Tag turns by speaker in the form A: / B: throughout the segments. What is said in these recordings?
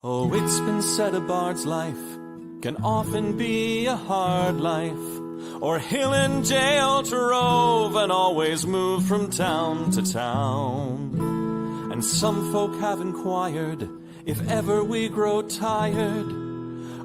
A: Oh, it's been said a bard's life can often be a hard life, or hill and jail to rove and always move from town to town. And some folk have inquired if ever we grow tired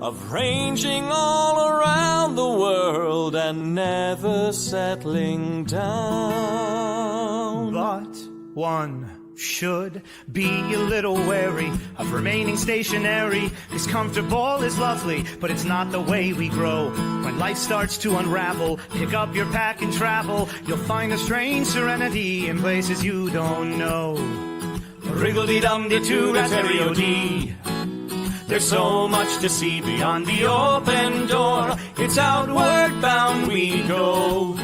A: of ranging all around the world and never settling down.
B: But one should be a little wary of remaining stationary. 'Cause comfortable is lovely, but it's not the way we grow. When life starts to unravel, pick up your pack and travel. You'll find a strange serenity in places you don't know. Wriggle-dee-dum-dee-too-rat-terry-o-dee. There's so much to see beyond the open door. It's outward bound we go.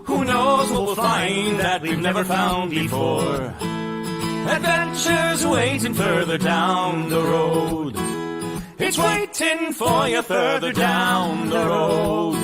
B: Who knows what we'll find that we've never found before. Adventures waiting further down the road. It's waiting for you further down the road.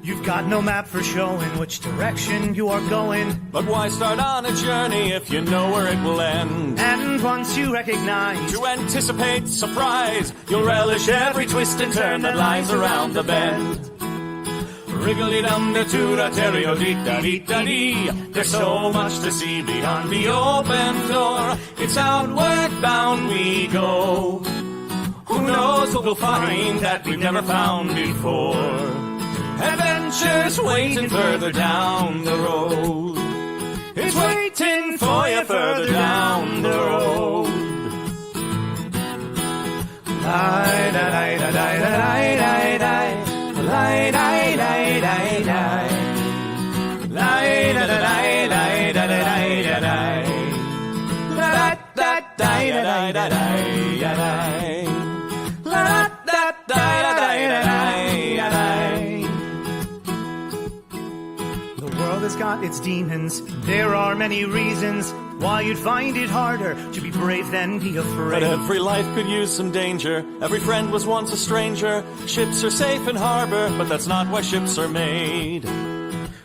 B: You've got no map for showing which direction you are going.
A: But why start on a journey if you know where it will end?
B: And once you recognize,
A: to anticipate surprise, you'll relish every twist and turn that lies around the bend. Wriggle-dee-dum-dee-too-da-terry-o-dee-da-dee-da-dee. There's so much to see beyond the open door. It's outward bound we go. Who knows what we'll find that we've never found before. Adventures waiting further down the road. It's waiting for you further down the road. Lie-da-lie-da-lie-da-lie-da-lie. Lie-da-lie-da-lie-da-lie. Lie-da-da-lie-da-lie-da-lie-da-lie. La-da-da-lie-da-lie-da-lie. La-da-da-lie-da-lie-da-lie. The world has got its demons. There are many reasons why you'd find it harder to be brave than be afraid. But every life could use some danger. Every friend was once a stranger. Ships are safe in harbor, but that's not why ships are made.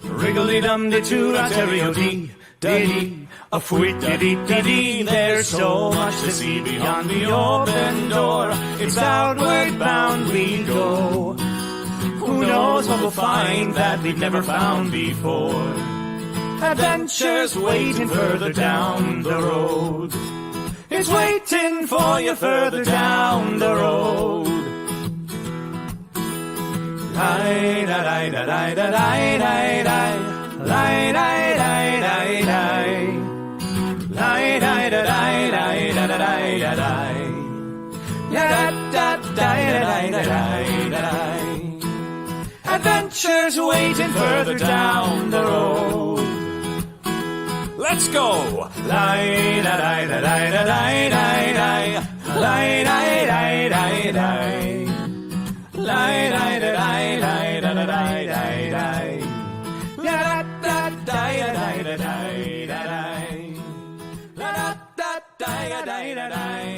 B: Wriggle-dee-dum-dee-too-da-terry-o-dee. Dee, a fwit-dee-dee-dee-dee. There's so much to see beyond the open door. It's outward bound we go. Who knows what we'll find that we've never found before. Adventures waiting further down the road. It's waiting for you further down the road. Lie-da-lie-da-lie-da-lie-da-lie. Lie-da-lie-da-lie-da-lie. Lie-da-da-lie-da-lie-da-lie. La-da-da-lie-da-lie-da-lie. Adventures waiting further down the road. Let's go! Lie-da-lie-da-lie-da-lie-da-lie. Lie-da-lie-da-lie-da-lie. Lie-da-lie-da-lie-da-lie-da-lie. La-da-da-lie-da-lie-da-lie. La-da-da-lie-da-lie-da-lie.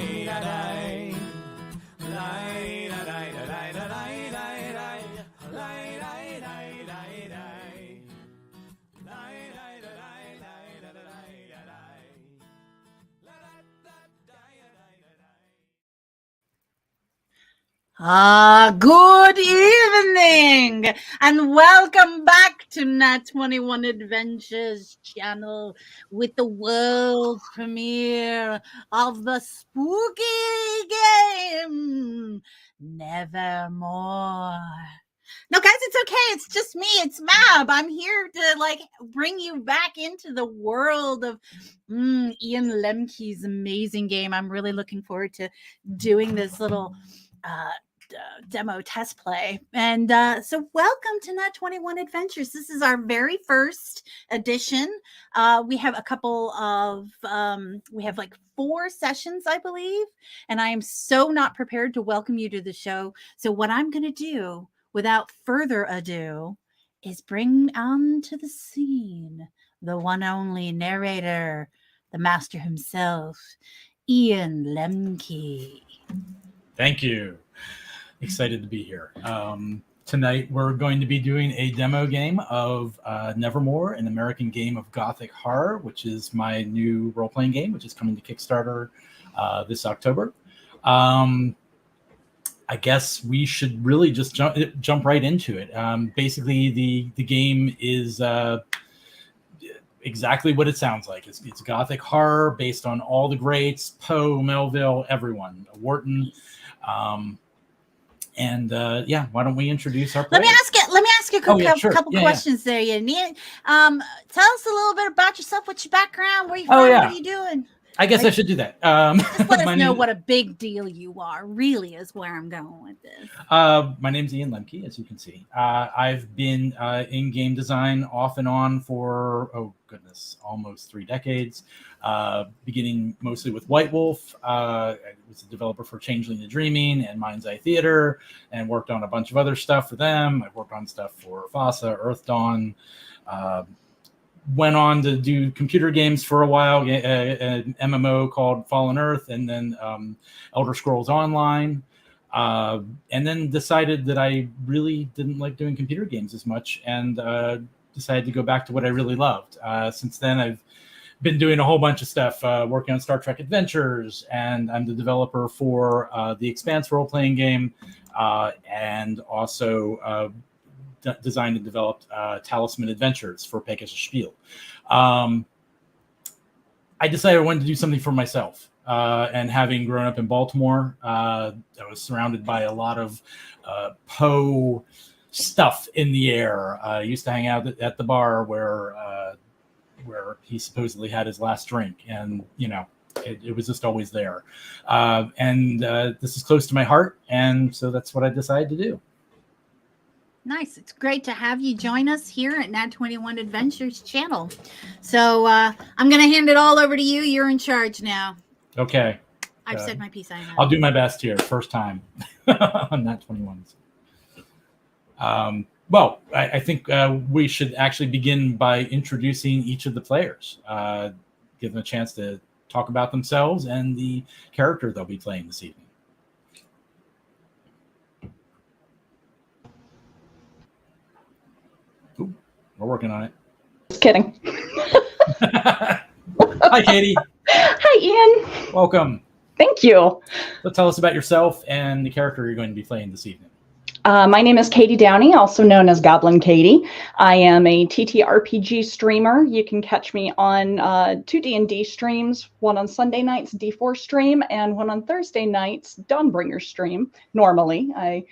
C: Good evening and welcome back to Nat 21 Adventures channel with the world premiere of the spooky game Nevermore. No, guys, it's okay. It's just me. It's Mab. I'm here to bring you back into the world of Ian Lemke's amazing game. I'm really looking forward to doing this little demo test play. And so welcome to Nat 21 Adventures. This is our very first edition. We have a couple of we have 4 sessions, I believe, and I am so not prepared to welcome you to the show. So what I'm going to do without further ado is bring onto the scene the one only narrator, the master himself, Ian Lemke.
D: Thank you. Excited to be here.
B: Tonight, we're going to be doing a demo game of Nevermore, an American game of Gothic horror, which is my new role-playing game, which is coming to Kickstarter this October. I guess we should really just jump right into it. Basically, the game is exactly what it sounds like. It's Gothic horror based on all the greats: Poe, Melville, everyone, Wharton. Yeah, why don't we introduce our players?
C: Let me ask you a couple questions there, Ian. Tell us a little bit about yourself. What's your background? Where are you from? What are you doing?
B: I guess I should do that.
C: Just let us know what a big deal you are, really, is where I'm going with this.
B: My name's Ian Lemke, as you can see. I've been in game design off and on for, almost 3 decades, beginning mostly with White Wolf. I was a developer for Changeling the Dreaming and Mind's Eye Theater, and worked on a bunch of other stuff for them. I've worked on stuff for FASA, Earth Dawn, went on to do computer games for a while, an MMO called Fallen Earth, and then Elder Scrolls Online, and then decided that I really didn't like doing computer games as much, and decided to go back to what I really loved. Since then, I've been doing a whole bunch of stuff, working on Star Trek Adventures, and I'm the developer for the Expanse role-playing game, and also designed and developed Talisman Adventures for Pegasus Spiel. I decided I wanted to do something for myself. And having grown up in Baltimore, I was surrounded by a lot of Poe stuff in the air. I used to hang out at the bar where he supposedly had his last drink. And, it was just always there. This is close to my heart. And so that's what I decided to do.
C: Nice. It's great to have you join us here at Nat 21 Adventures channel. So I'm going to hand it all over to you. You're in charge now.
B: Okay.
C: I've said my piece.
B: I'll do my best here. First time on Nat 21s. I think we should actually begin by introducing each of the players. Give them a chance to talk about themselves and the character they'll be playing this evening. We're working on it.
D: Just kidding.
B: Hi, Katie.
D: Hi, Ian.
B: Welcome.
D: Thank you.
B: So tell us about yourself and the character you're going to be playing this evening.
D: My name is Katie Downey, also known as Goblin Katie. I am a TTRPG streamer. You can catch me on 2 D&D streams, one on Sunday nights, D4 stream, and one on Thursday nights, Dawnbringer stream. Normally, I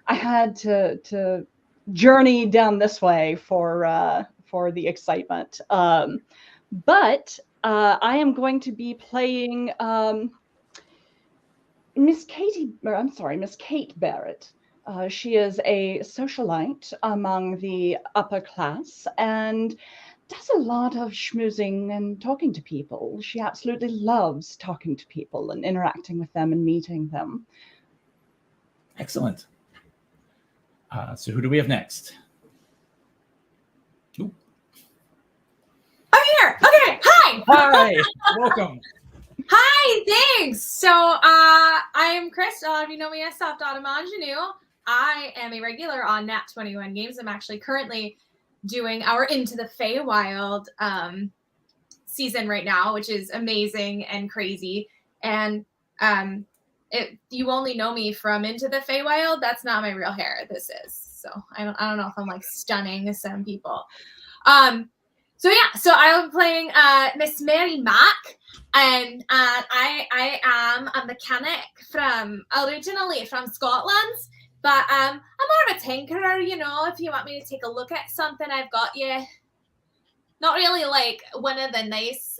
D: had to journey down this way for the excitement. But I am going to be playing Miss Kate Barrett. She is a socialite among the upper class and does a lot of schmoozing and talking to people. She absolutely loves talking to people and interacting with them and meeting them.
B: Excellent. So who do we have next?
E: Ooh. I'm here. Okay. Hi.
B: Hi. Welcome.
E: Hi. Thanks. So I'm Chris. A lot of you know me as Soft Autumn Ingenue. I am a regular on Nat 21 Games. I'm actually currently doing our Into the Feywild season right now, which is amazing and crazy. And you only know me from Into the Feywild. That's not my real hair. This is. So I don't know if I'm like stunning to some people. So I'm playing Miss Mary Mack, and I am a mechanic originally from Scotland. But I'm more of a tinkerer, if you want me to take a look at something, I've got you. Not really like one of the nice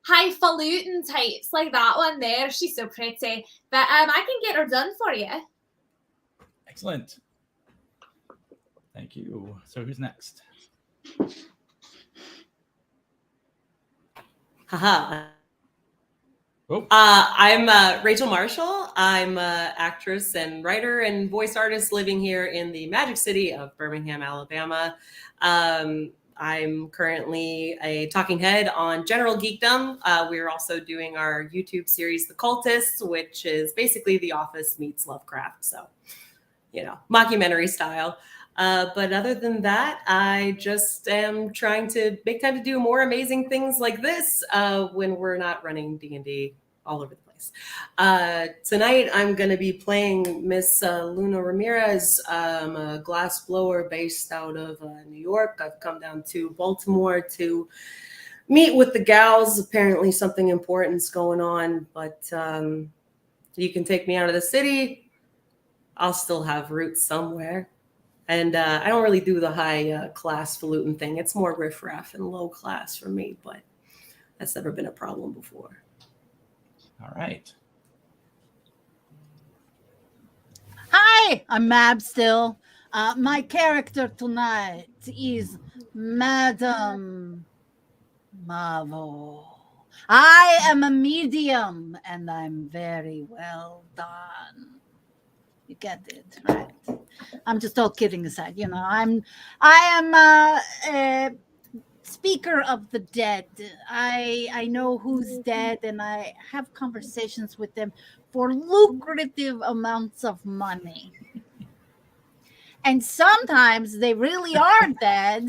E: highfalutin types like that one there. She's so pretty. But I can get her done for you.
B: Excellent. Thank you. So who's next?
F: Haha.
B: Oh.
F: I'm Rachel Marshall. I'm an actress and writer and voice artist living here in the magic city of Birmingham, Alabama. I'm currently a talking head on General Geekdom. We're also doing our YouTube series, The Cultists, which is basically The Office meets Lovecraft. So mockumentary style. But other than that, I just am trying to make time to do more amazing things like this when we're not running D&D all over the place. Tonight, I'm going to be playing Miss Luna Ramirez, a glass blower based out of New York. I've come down to Baltimore to meet with the gals. Apparently something important's going on, but you can take me out of the city. I'll still have roots somewhere. And I don't really do the high class falutin thing. It's more riffraff and low class for me, but that's never been a problem before.
B: All right.
C: Hi, I'm Mab still. My character tonight is Madame Marvel. I am a medium, and I'm very well done. You get it, right? I'm just all kidding aside. I am a speaker of the dead. I know who's dead, and I have conversations with them for lucrative amounts of money. And sometimes they really are dead,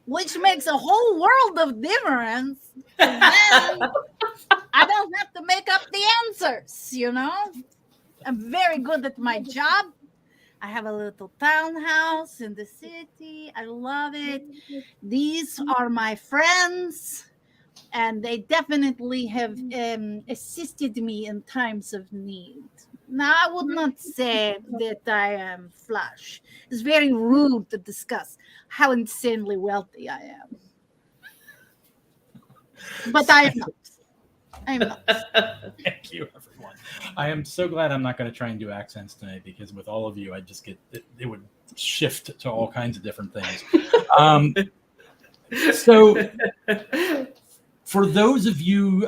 C: which makes a whole world of difference. And then I don't have to make up the answers, I'm very good at my job. I have a little townhouse in the city. I love it. These are my friends, and they definitely have assisted me in times of need. Now, I would not say that I am flush. It's very rude to discuss how insanely wealthy I am. But I am not. I am not.
B: Thank you, everyone. I am so glad I'm not going to try and do accents tonight, because with all of you, I just get it would shift to all kinds of different things. So for those of you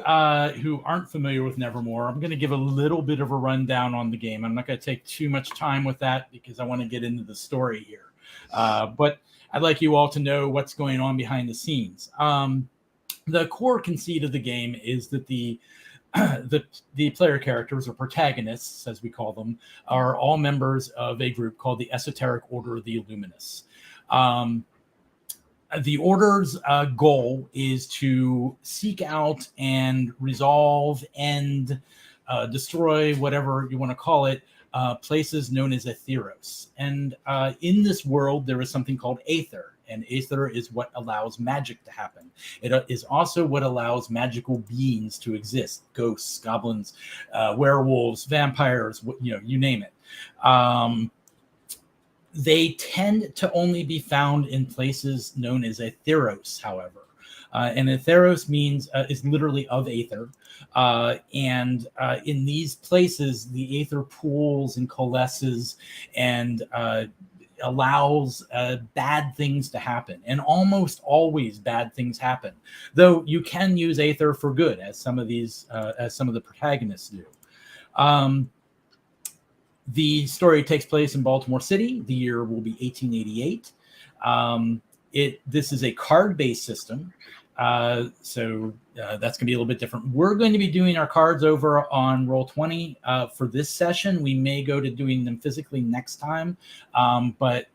B: who aren't familiar with Nevermore, I'm going to give a little bit of a rundown on the game. I'm not going to take too much time with that because I want to get into the story here. But I'd like you all to know what's going on behind the scenes. The core conceit of the game is that the player characters, or protagonists, as we call them, are all members of a group called the Esoteric Order of the Illuminists. The Order's goal is to seek out and resolve and destroy, whatever you want to call it, places known as Aetheros. And in this world, there is something called Aether. And Aether is what allows magic to happen. It is also what allows magical beings to exist: ghosts, goblins, werewolves, vampires, you name it. They tend to only be found in places known as Aetheros, however. And Aetheros means is literally of Aether. And in these places, the Aether pools and coalesces and allows bad things to happen, and almost always bad things happen, though you can use Aether for good, as some of the protagonists do. The story takes place in Baltimore City. The year will be 1888. This is a card-based system, so that's going to be a little bit different. We're going to be doing our cards over on Roll20 for this session. We may go to doing them physically next time, but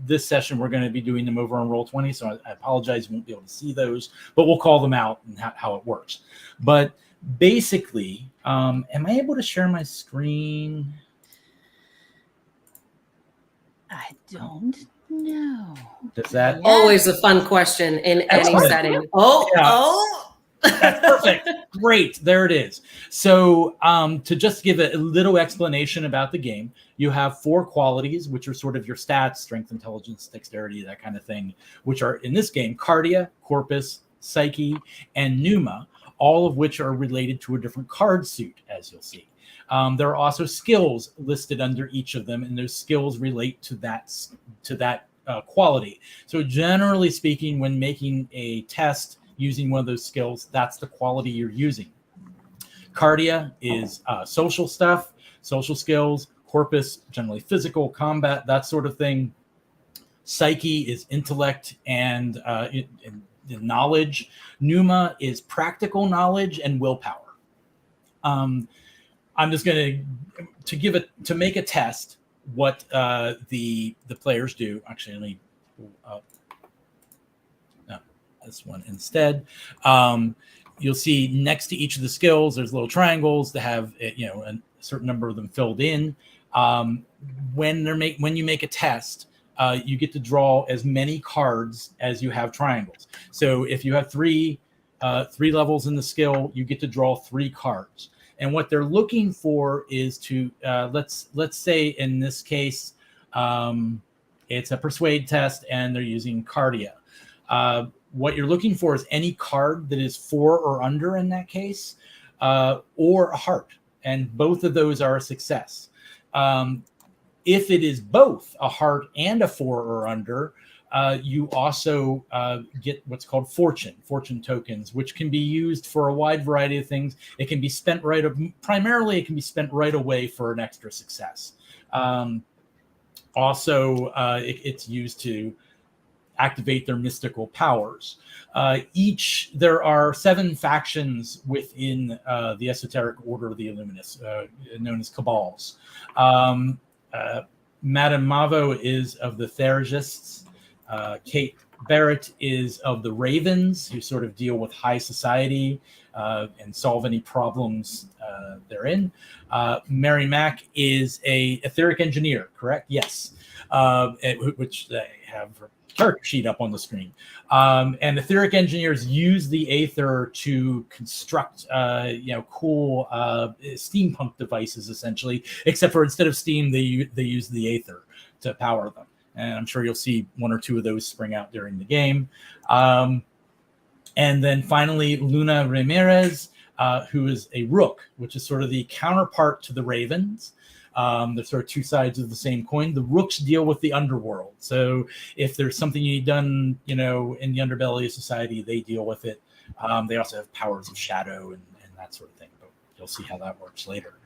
B: this session we're going to be doing them over on Roll20, so I apologize you won't be able to see those, but we'll call them out and how it works. But basically, am I able to share my screen?
C: I don't know.
B: Does that
F: Always a fun question in any setting.
B: That's perfect. Great. There it is. So to just give a little explanation about the game, you have 4 qualities, which are sort of your stats: strength, intelligence, dexterity, that kind of thing, which are in this game Cardia, Corpus, Psyche, and Pneuma, all of which are related to a different card suit, as you'll see. There are also skills listed under each of them, and those skills relate to that quality. So generally speaking, when making a test using one of those skills, that's the quality you're using. Cardia is social stuff, social skills. Corpus, generally physical, combat, that sort of thing. Psyche is intellect and knowledge. Pneuma is practical knowledge and willpower. I'm just going to make a test. what the players do. Actually, let me pull up this one instead. You'll see next to each of the skills, there's little triangles that have a certain number of them filled in. When you make a test, you get to draw as many cards as you have triangles. So if you have three levels in the skill, you get to draw 3 cards. And what they're looking for is to let's say in this case it's a persuade test and they're using Cardia. What you're looking for is any card that is 4 or under in that case, or a heart, and both of those are a success. If it is both a heart and a 4 or under, you also get what's called fortune tokens, which can be used for a wide variety of things. It can be spent primarily it can be spent right away for an extra success. It's used to activate their mystical powers. There are 7 factions within the esoteric order of the Illuminists, known as cabals. Madame Mavo is of the Theragists. Kate Barrett is of the Ravens, who sort of deal with high society and solve any problems therein. Mary Mack is a etheric engineer, correct? Yes. Which they have her character sheet up on the screen. And etheric engineers use the aether to construct cool steampunk devices, essentially, except for instead of steam, they use the aether to power them. And I'm sure you'll see 1 or 2 of those spring out during the game. And then finally, Luna Ramirez, who is a rook, which is sort of the counterpart to the ravens. They're sort of 2 sides of the same coin. The rooks deal with the underworld. So if there's something you need done, in the underbelly of society, they deal with it. They also have powers of shadow and that sort of thing. But you'll see how that works later.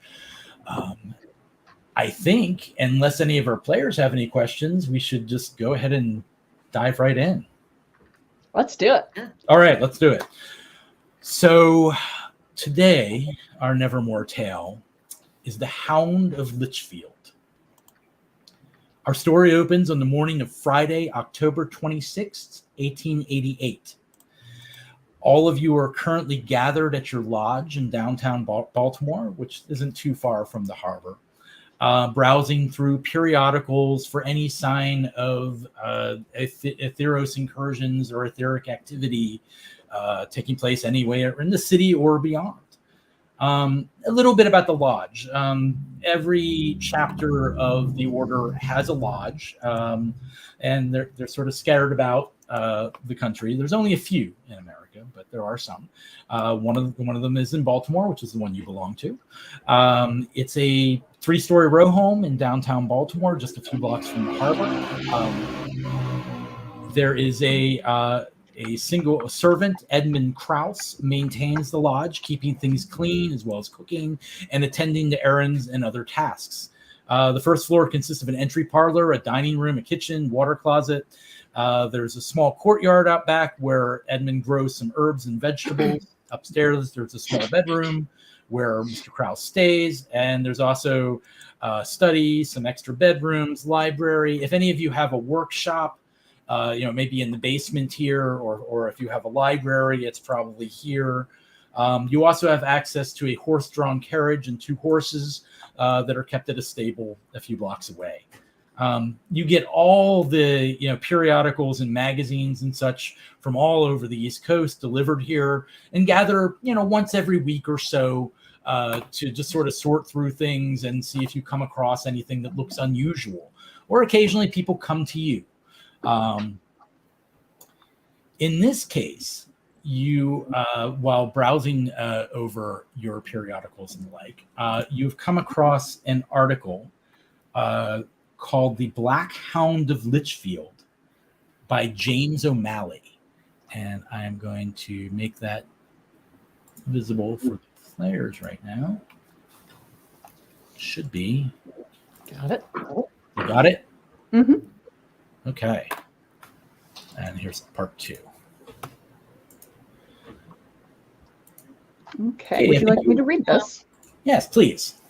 B: I think, unless any of our players have any questions, we should just go ahead and dive right in.
D: Let's do it.
B: All right, let's do it. So today, our Nevermore tale is the Hound of Litchfield. Our story opens on the morning of Friday, October 26th, 1888. All of you are currently gathered at your lodge in downtown Baltimore, which isn't too far from the harbor, browsing through periodicals for any sign of Etheros incursions or etheric activity taking place anywhere in the city or beyond. A little bit about the lodge. Every chapter of the order has a lodge, and they're sort of scattered about the country. There's only a few in America, but there are some. One of them is in Baltimore, which is the one you belong to. It's a 3-story row home in downtown Baltimore, just a few blocks from the harbor. There is a single servant, Edmund Krause, maintains the lodge, keeping things clean as well as cooking and attending to errands and other tasks. The first floor consists of an entry parlor, a dining room, a kitchen, water closet. There's a small courtyard out back where Edmund grows some herbs and vegetables. Upstairs, there's a small bedroom where Mr. Krause stays. And there's also study, some extra bedrooms, library. If any of you have a workshop, maybe in the basement here, or if you have a library, it's probably here. You also have access to a horse-drawn carriage and 2 horses that are kept at a stable a few blocks away. You get all the periodicals and magazines and such from all over the East Coast delivered here, and gather once every week or so to just sort of sort through things and see if you come across anything that looks unusual. Or occasionally people come to you. In this case, you, while browsing over your periodicals and the like, you've come across an article called The Black Hound of Litchfield by James O'Malley. And I'm going to make that visible for the players right now. Should be.
D: Got it.
B: You got it?
D: Mm-hmm.
B: Okay. And here's part 2.
D: Okay. Would you like me to read this?
B: Yes, please.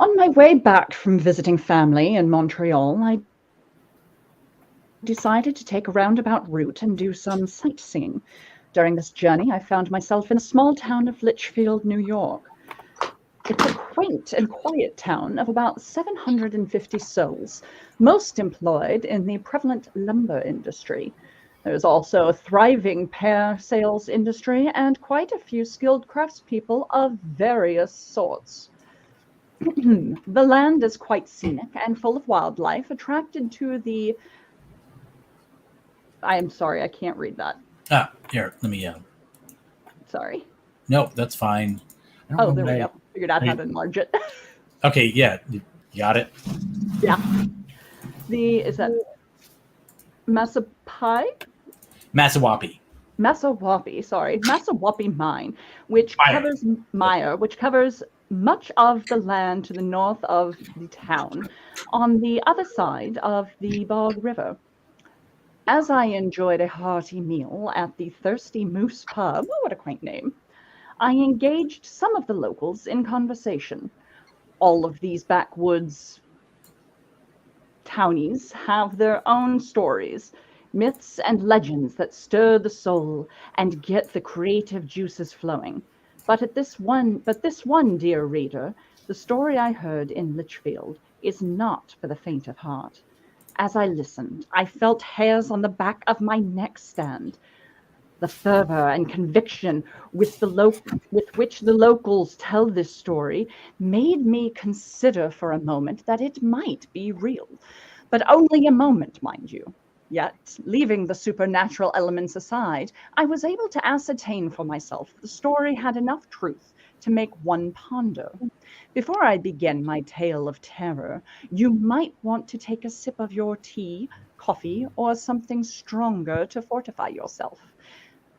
D: On my way back from visiting family in Montreal, I decided to take a roundabout route and do some sightseeing. During this journey, I found myself in a small town of Litchfield, New York. It's a quaint and quiet town of about 750 souls, most employed in the prevalent lumber industry. There's also a thriving pear sales industry and quite a few skilled craftspeople of various sorts. The land is quite scenic and full of wildlife, attracted to the... I am sorry, I can't read that.
B: Here, let me,
D: Sorry.
B: nope, that's fine.
D: Oh, there we go. Figured out how to enlarge it.
B: Okay, yeah, you got it.
D: Yeah. Is that
B: Massawappi.
D: Massawappi Mine, which covers much of the land to the north of the town, on the other side of the Bog River. As I enjoyed a hearty meal at the Thirsty Moose Pub, what a quaint name, I engaged some of the locals in conversation. All of these backwoods townies have their own stories, myths and legends that stir the soul and get the creative juices flowing. But this one, dear reader, the story I heard in Litchfield is not for the faint of heart. As I listened, I felt hairs on the back of my neck stand. The fervor and conviction with which the locals tell this story made me consider for a moment that it might be real. But only a moment, mind you. Yet, leaving the supernatural elements aside, I was able to ascertain for myself the story had enough truth to make one ponder. Before I begin my tale of terror, you might want to take a sip of your tea, coffee, or something stronger to fortify yourself.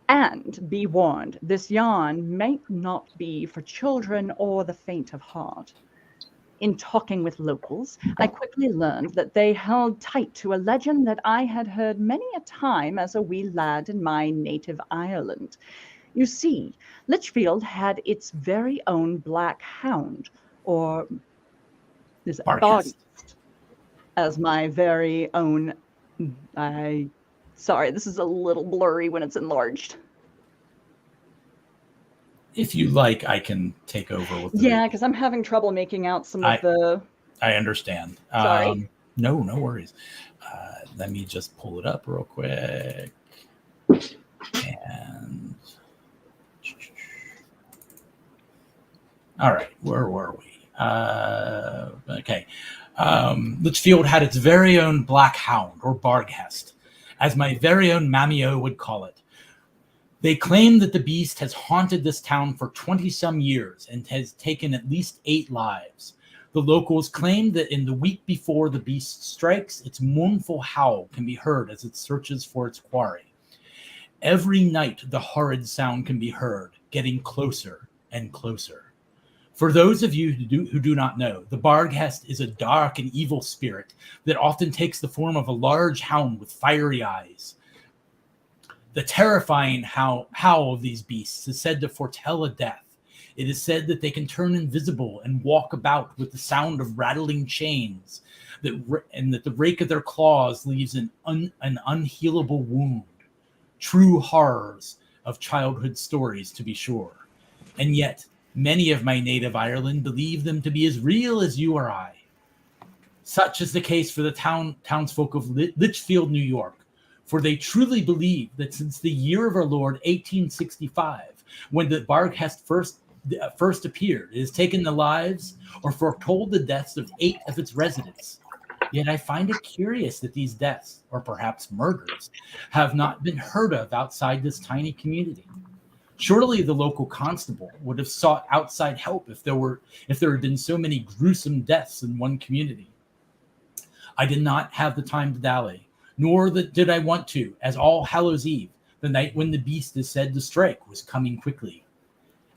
D: And be warned, this yarn may not be for children or the faint of heart. In talking with locals, I quickly learned that they held tight to a legend that I had heard many a time as a wee lad in my native Ireland. You see, Litchfield had its very own black hound, or is it Barghest, as my very own... Sorry, this is a little blurry when it's enlarged.
B: If you like, I can take over with
D: Yeah, because I'm having trouble making out some of the...
B: I understand.
D: Sorry.
B: No worries. Let me just pull it up real quick. And... All right, where were we? Okay. Litchfield had its very own black hound, or Barghest, as my very own Mamio would call it. They claim that the beast has haunted this town for 20-some years and has taken at least 8 lives. The locals claim that in the week before the beast strikes, its mournful howl can be heard as it searches for its quarry. Every night, the horrid sound can be heard, getting closer and closer. For those of you who do not know, the Barghest is a dark and evil spirit that often takes the form of a large hound with fiery eyes. The terrifying howl of these beasts is said to foretell a death. It is said that they can turn invisible and walk about with the sound of rattling chains, and that the rake of their claws leaves an unhealable wound. True horrors of childhood stories, to be sure. And yet, many of my native Ireland believe them to be as real as you or I. Such is the case for the townsfolk of Litchfield, New York, for they truly believe that since the year of our Lord 1865, when the Barghest first appeared, it has taken the lives or foretold the deaths of 8 of its residents. Yet I find it curious that these deaths, or perhaps murders, have not been heard of outside this tiny community. Surely the local constable would have sought outside help if there had been so many gruesome deaths in one community. I did not have the time to dally, nor did I want to, as All Hallows Eve, the night when the beast is said to strike, was coming quickly.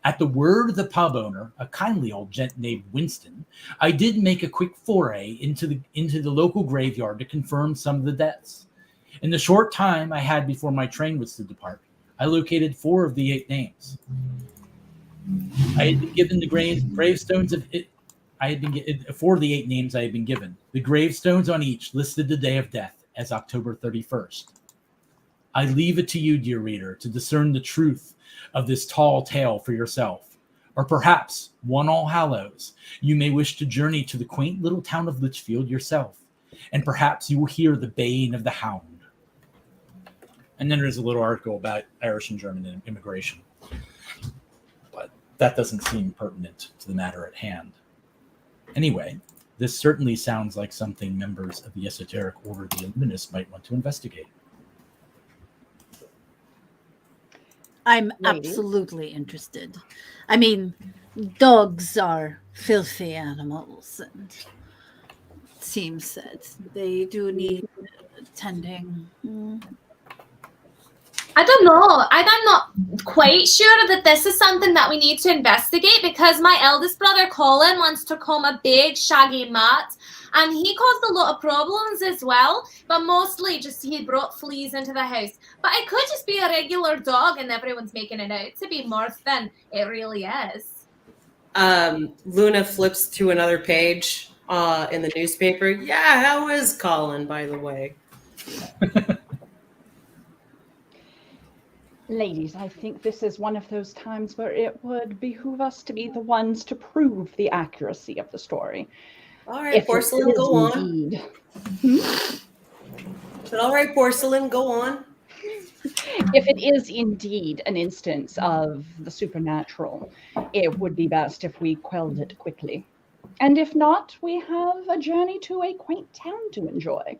B: At the word of the pub owner, a kindly old gent named Winston, I did make a quick foray into the local graveyard to confirm some of the deaths. In the short time I had before my train was to depart, I located 4 of the 8 names. I had been given the gravestones of
G: I had been for the 8 names I had been given. The gravestones on each listed the day of death as October 31st. I leave it to you, dear reader, to discern the truth of this tall tale for yourself. Or perhaps, one All Hallows, you may wish to journey to the quaint little town of Litchfield yourself, and perhaps you will hear the baying of the hound. And then there's a little article about Irish and German immigration. But that doesn't seem pertinent to the matter at hand. Anyway, this certainly sounds like something members of the esoteric order of the Illuminists might want to investigate.
C: I'm
D: Ladies?
C: absolutely interested. I mean, dogs are filthy animals, and it seems that they do need tending.
E: I don't know. I'm not quite sure that this is something that we need to investigate, because my eldest brother Colin wants to comb a big shaggy mat, and he caused a lot of problems as well, but mostly just he brought fleas into the house. But it could just be a regular dog and everyone's making it out to be more than it really is.
F: Luna flips to another page in the newspaper. Yeah, how is Colin, by the way?
D: Ladies, I think this is one of those times where it would behoove us to be the ones to prove the accuracy of the story.
F: All right,
D: If it
F: Porcelain,
D: is
F: go on.
D: indeed-
F: But all right, Porcelain, go on.
D: If it is indeed an instance of the supernatural, it would be best if we quelled it quickly. And if not, we have a journey to a quaint town to enjoy.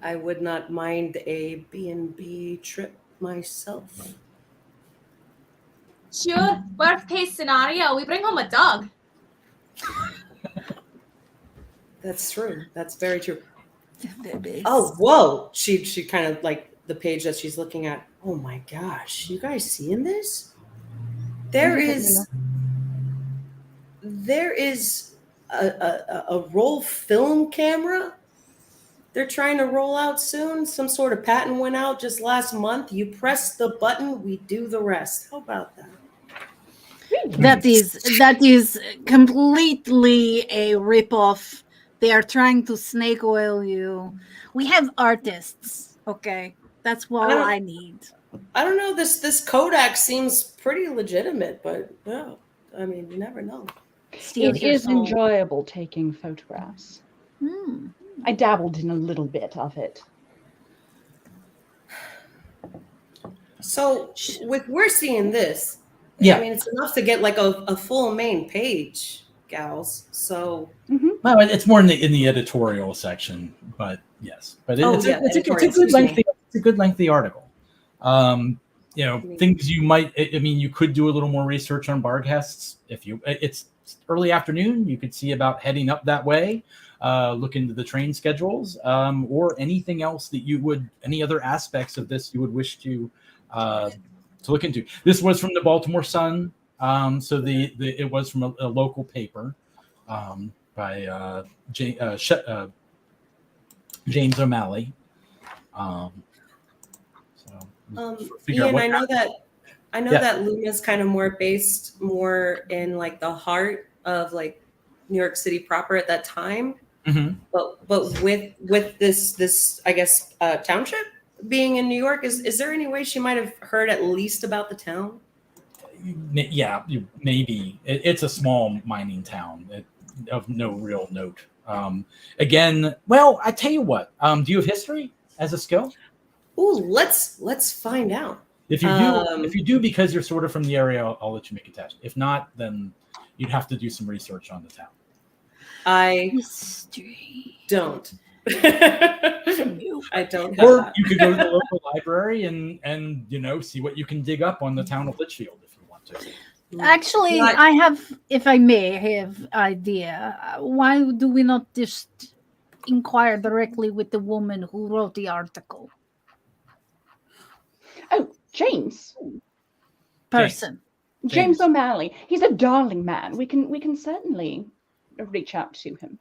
F: I would not mind a B&B trip myself.
E: Sure, worst case scenario, we bring home a dog.
F: That's true. That's very true.
C: Babies.
F: Oh, whoa. She kind of like the page that she's looking at. Oh my gosh. You guys seeing this? There is a roll film camera they're trying to roll out soon. Some sort of patent went out just last month. You press the button, we do the rest. How about that?
C: That is completely a ripoff. They are trying to snake oil you. We have artists, okay? That's all I need.
F: I don't know. This Kodak seems pretty legitimate, but yeah, I mean, you never know.
C: Steals
D: It
C: your
D: is
C: soul.
D: enjoyable taking photographs. I dabbled in a little bit of it.
F: So we're seeing this.
G: Yeah.
F: I mean, it's enough to get like a full main page, gals. So
G: Well, it's more in the editorial section, but yes, but it's a good lengthy article. Things you might. I mean, you could do a little more research on Barghests. It's early afternoon, you could see about heading up that way. Look into the train schedules, or anything else that any other aspects of this you would wish to look into. This was from the Baltimore Sun, so it was from a local paper by James O'Malley.
F: Ian, I know that Luna's kind of more based more in like the heart of like New York City proper at that time.
G: Mm-hmm.
F: But with this I guess township being in New York, is there any way she might have heard at least about the town?
G: Yeah, maybe. It's a small mining town of no real note. Again, well, I tell you what. Do you have history as a skill?
F: Ooh, let's find out.
G: If you do, because you're sort of from the area, I'll let you make a test. If not, then you'd have to do some research on the town.
F: I
C: History.
F: don't. I don't have
G: Or
F: that.
G: you could go to the local library and see what you can dig up on the town of Litchfield if you want to.
C: Actually, I have, if I may have idea, why do we not just inquire directly with the woman who wrote the article?
D: Oh, James
C: Person.
D: James O'Malley. He's a darling man. We can certainly reach out to him.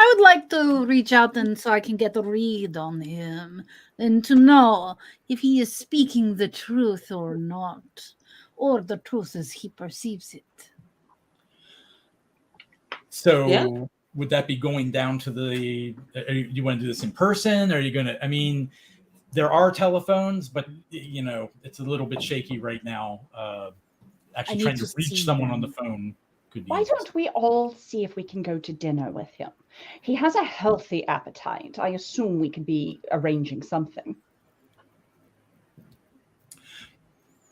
C: I would like to reach out and so I can get a read on him and to know if he is speaking the truth or not, or the truth as he perceives it.
G: So
F: Yeah.
G: would that be going down to the? You want to do this in person? Or are you going to? I mean, there are telephones, but it's a little bit shaky right now. Actually,
C: need
G: trying
C: to
G: to reach
C: see
G: someone on the
C: them.
G: phone could be.
D: Why don't we all see if we can go to dinner with him? He has a healthy appetite. I assume we could be arranging something.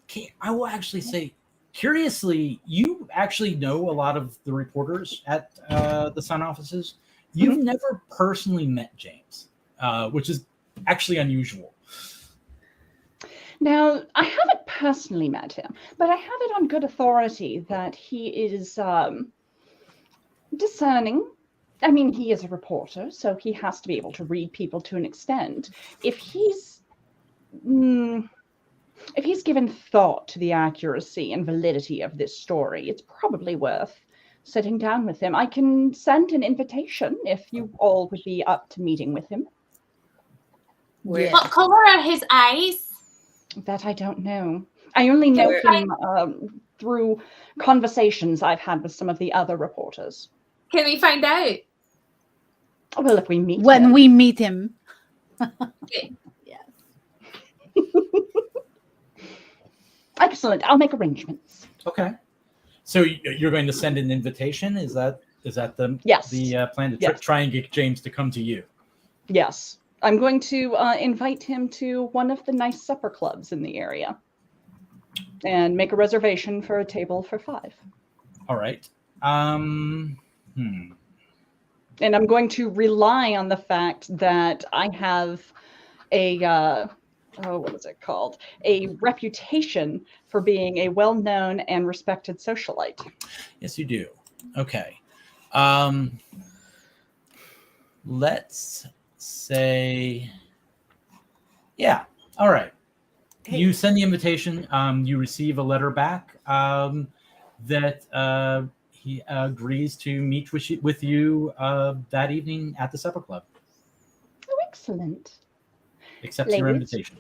G: Okay, I will actually say, curiously, you actually know a lot of the reporters at the Sun offices. You've never personally met James, which is actually unusual.
D: Now, I haven't personally met him, but I have it on good authority that he is discerning. I mean, he is a reporter, so he has to be able to read people to an extent. If he's given thought to the accuracy and validity of this story, it's probably worth sitting down with him. I can send an invitation if you all would be up to meeting with him.
C: Yeah.
E: What color are his eyes?
D: That I don't know. I only know him through conversations I've had with some of the other reporters.
E: Can we find out?
D: Well, if we meet
C: When
D: him.
C: we meet him.
E: Okay.
C: Yes.
D: Excellent. I'll make arrangements.
G: Okay. So you're going to send an invitation? Is that the
D: Yes.
G: the plan to
D: Yes.
G: try and get James to come to you?
D: Yes. I'm going to invite him to one of the nice supper clubs in the area and make a reservation for a table for 5.
G: All right.
D: And I'm going to rely on the fact that I have a what is it called? A reputation for being a well-known and respected socialite.
G: Yes, you do. Okay. Let's say, yeah. All right.
F: Hey.
G: You send the invitation. You receive a letter back that he agrees to meet with you that evening at the supper club.
D: Oh, excellent.
G: Accepts your
D: Ladies?
G: invitation.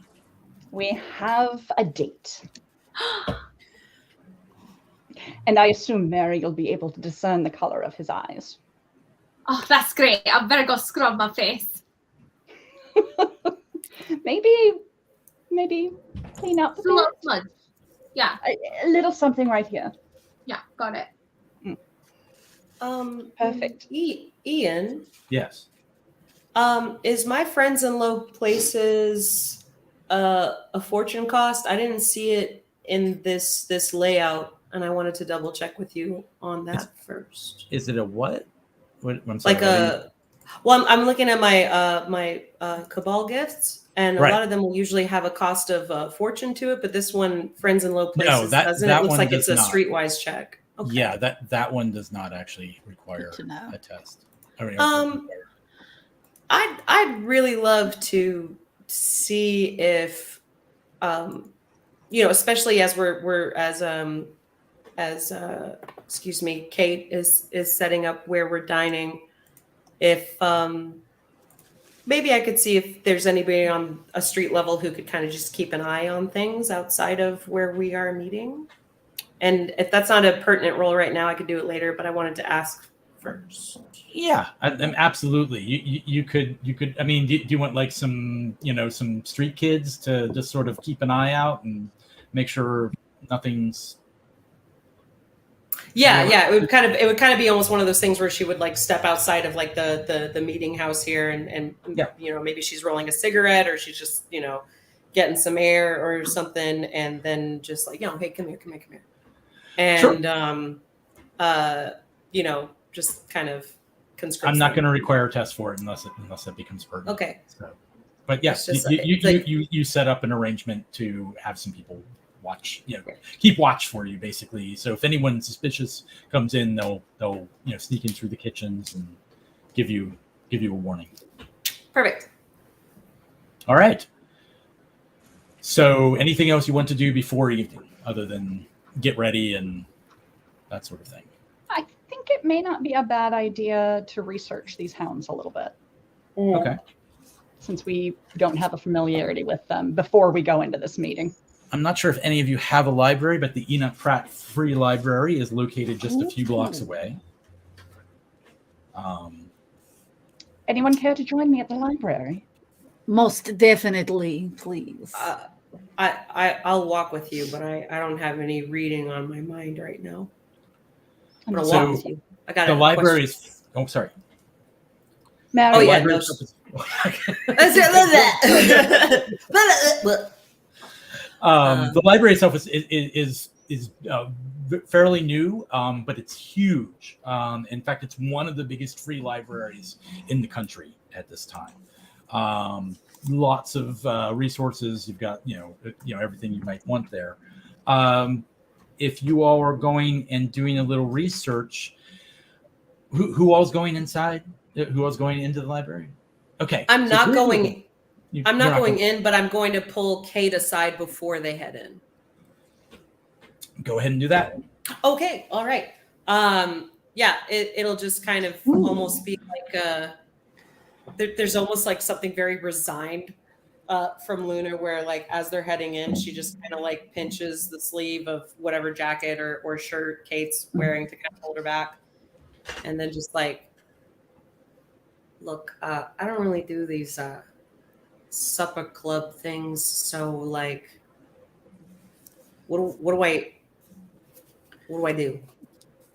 D: We have a date. And I assume, Mary, you'll be able to discern the color of his eyes.
E: Oh, that's great. I better go scrub my face.
D: Maybe clean up the
E: It's a little
D: bit.
E: smudge. Yeah,
D: A little something right here.
E: yeah, got it.
D: Perfect.
F: Ian,
G: Yes.
F: is my friends in low places a fortune cost? I didn't see it in this layout, and I wanted to double check with you on that first.
G: Is it a what? I'm sorry,
F: Like I'm looking at my Cabal gifts, and a
G: Right.
F: lot of them will usually have a cost of fortune to it, but this one, friends in low places,
G: No, that
F: doesn't.
G: that
F: It looks
G: one
F: like
G: does
F: it's a
G: not.
F: streetwise check. Okay.
G: Yeah, that one does not actually require
C: Good to know.
G: a test. I mean,
F: I'd really love to see if, especially as we're as excuse me, Kate is setting up where we're dining. If maybe I could see if there's anybody on a street level who could kind of just keep an eye on things outside of where we are meeting. And if that's not a pertinent role right now, I could do it later, but I wanted to ask first.
G: yeah, absolutely. You could. I mean, do you want like some street kids to just sort of keep an eye out and make sure nothing's.
F: Yeah. It would kind of be almost one of those things where she would like step outside of like the meeting house here and maybe she's rolling a cigarette or she's just getting some air or something, and then just like hey, come here, and
G: Sure.
F: just kind of conscript.
G: I'm not going to require a test for it unless it becomes pertinent.
F: Okay.
G: So, but yes,
F: It's just
G: you set up an arrangement to have some people watch, keep watch for you basically. So if anyone suspicious comes in, they'll sneak in through the kitchens and give you a warning.
F: Perfect.
G: All right. So anything else you want to do before evening other than get ready and that sort of thing?
D: I think it may not be a bad idea to research these hounds a little bit.
G: Okay.
D: Since we don't have a familiarity with them before we go into this meeting.
G: I'm not sure if any of you have a library, but the Enoch Pratt Free Library is located just a few blocks away.
D: Anyone care to join me at the library?
C: Most definitely, please.
F: I'll walk with you, but I don't have any reading on my mind right now. I'm gonna
G: So,
F: walk with you. I got
G: the
F: a
G: library
F: question.
G: is. Oh, sorry.
D: Mary,
F: Oh,
G: The
F: yeah,
G: library
F: no,
G: is- the library itself is fairly new, but it's huge. In fact, it's one of the biggest free libraries in the country at this time. Lots of resources. You've got everything you might want there. If you all are going and doing a little research, who all's going inside? Who all's going into the library? Okay,
F: I'm
G: so
F: not
G: three of you.
F: going. I'm not going in, but I'm going to pull Kate aside before they head in.
G: Go ahead and do that.
F: Okay, all right. Yeah, it'll just kind of almost be like there's almost like something very resigned from Luna, where like as they're heading in, she just kind of like pinches the sleeve of whatever jacket or shirt Kate's wearing to kind of hold her back, and then just like, look, I don't really do these supper club things, so like, what do I do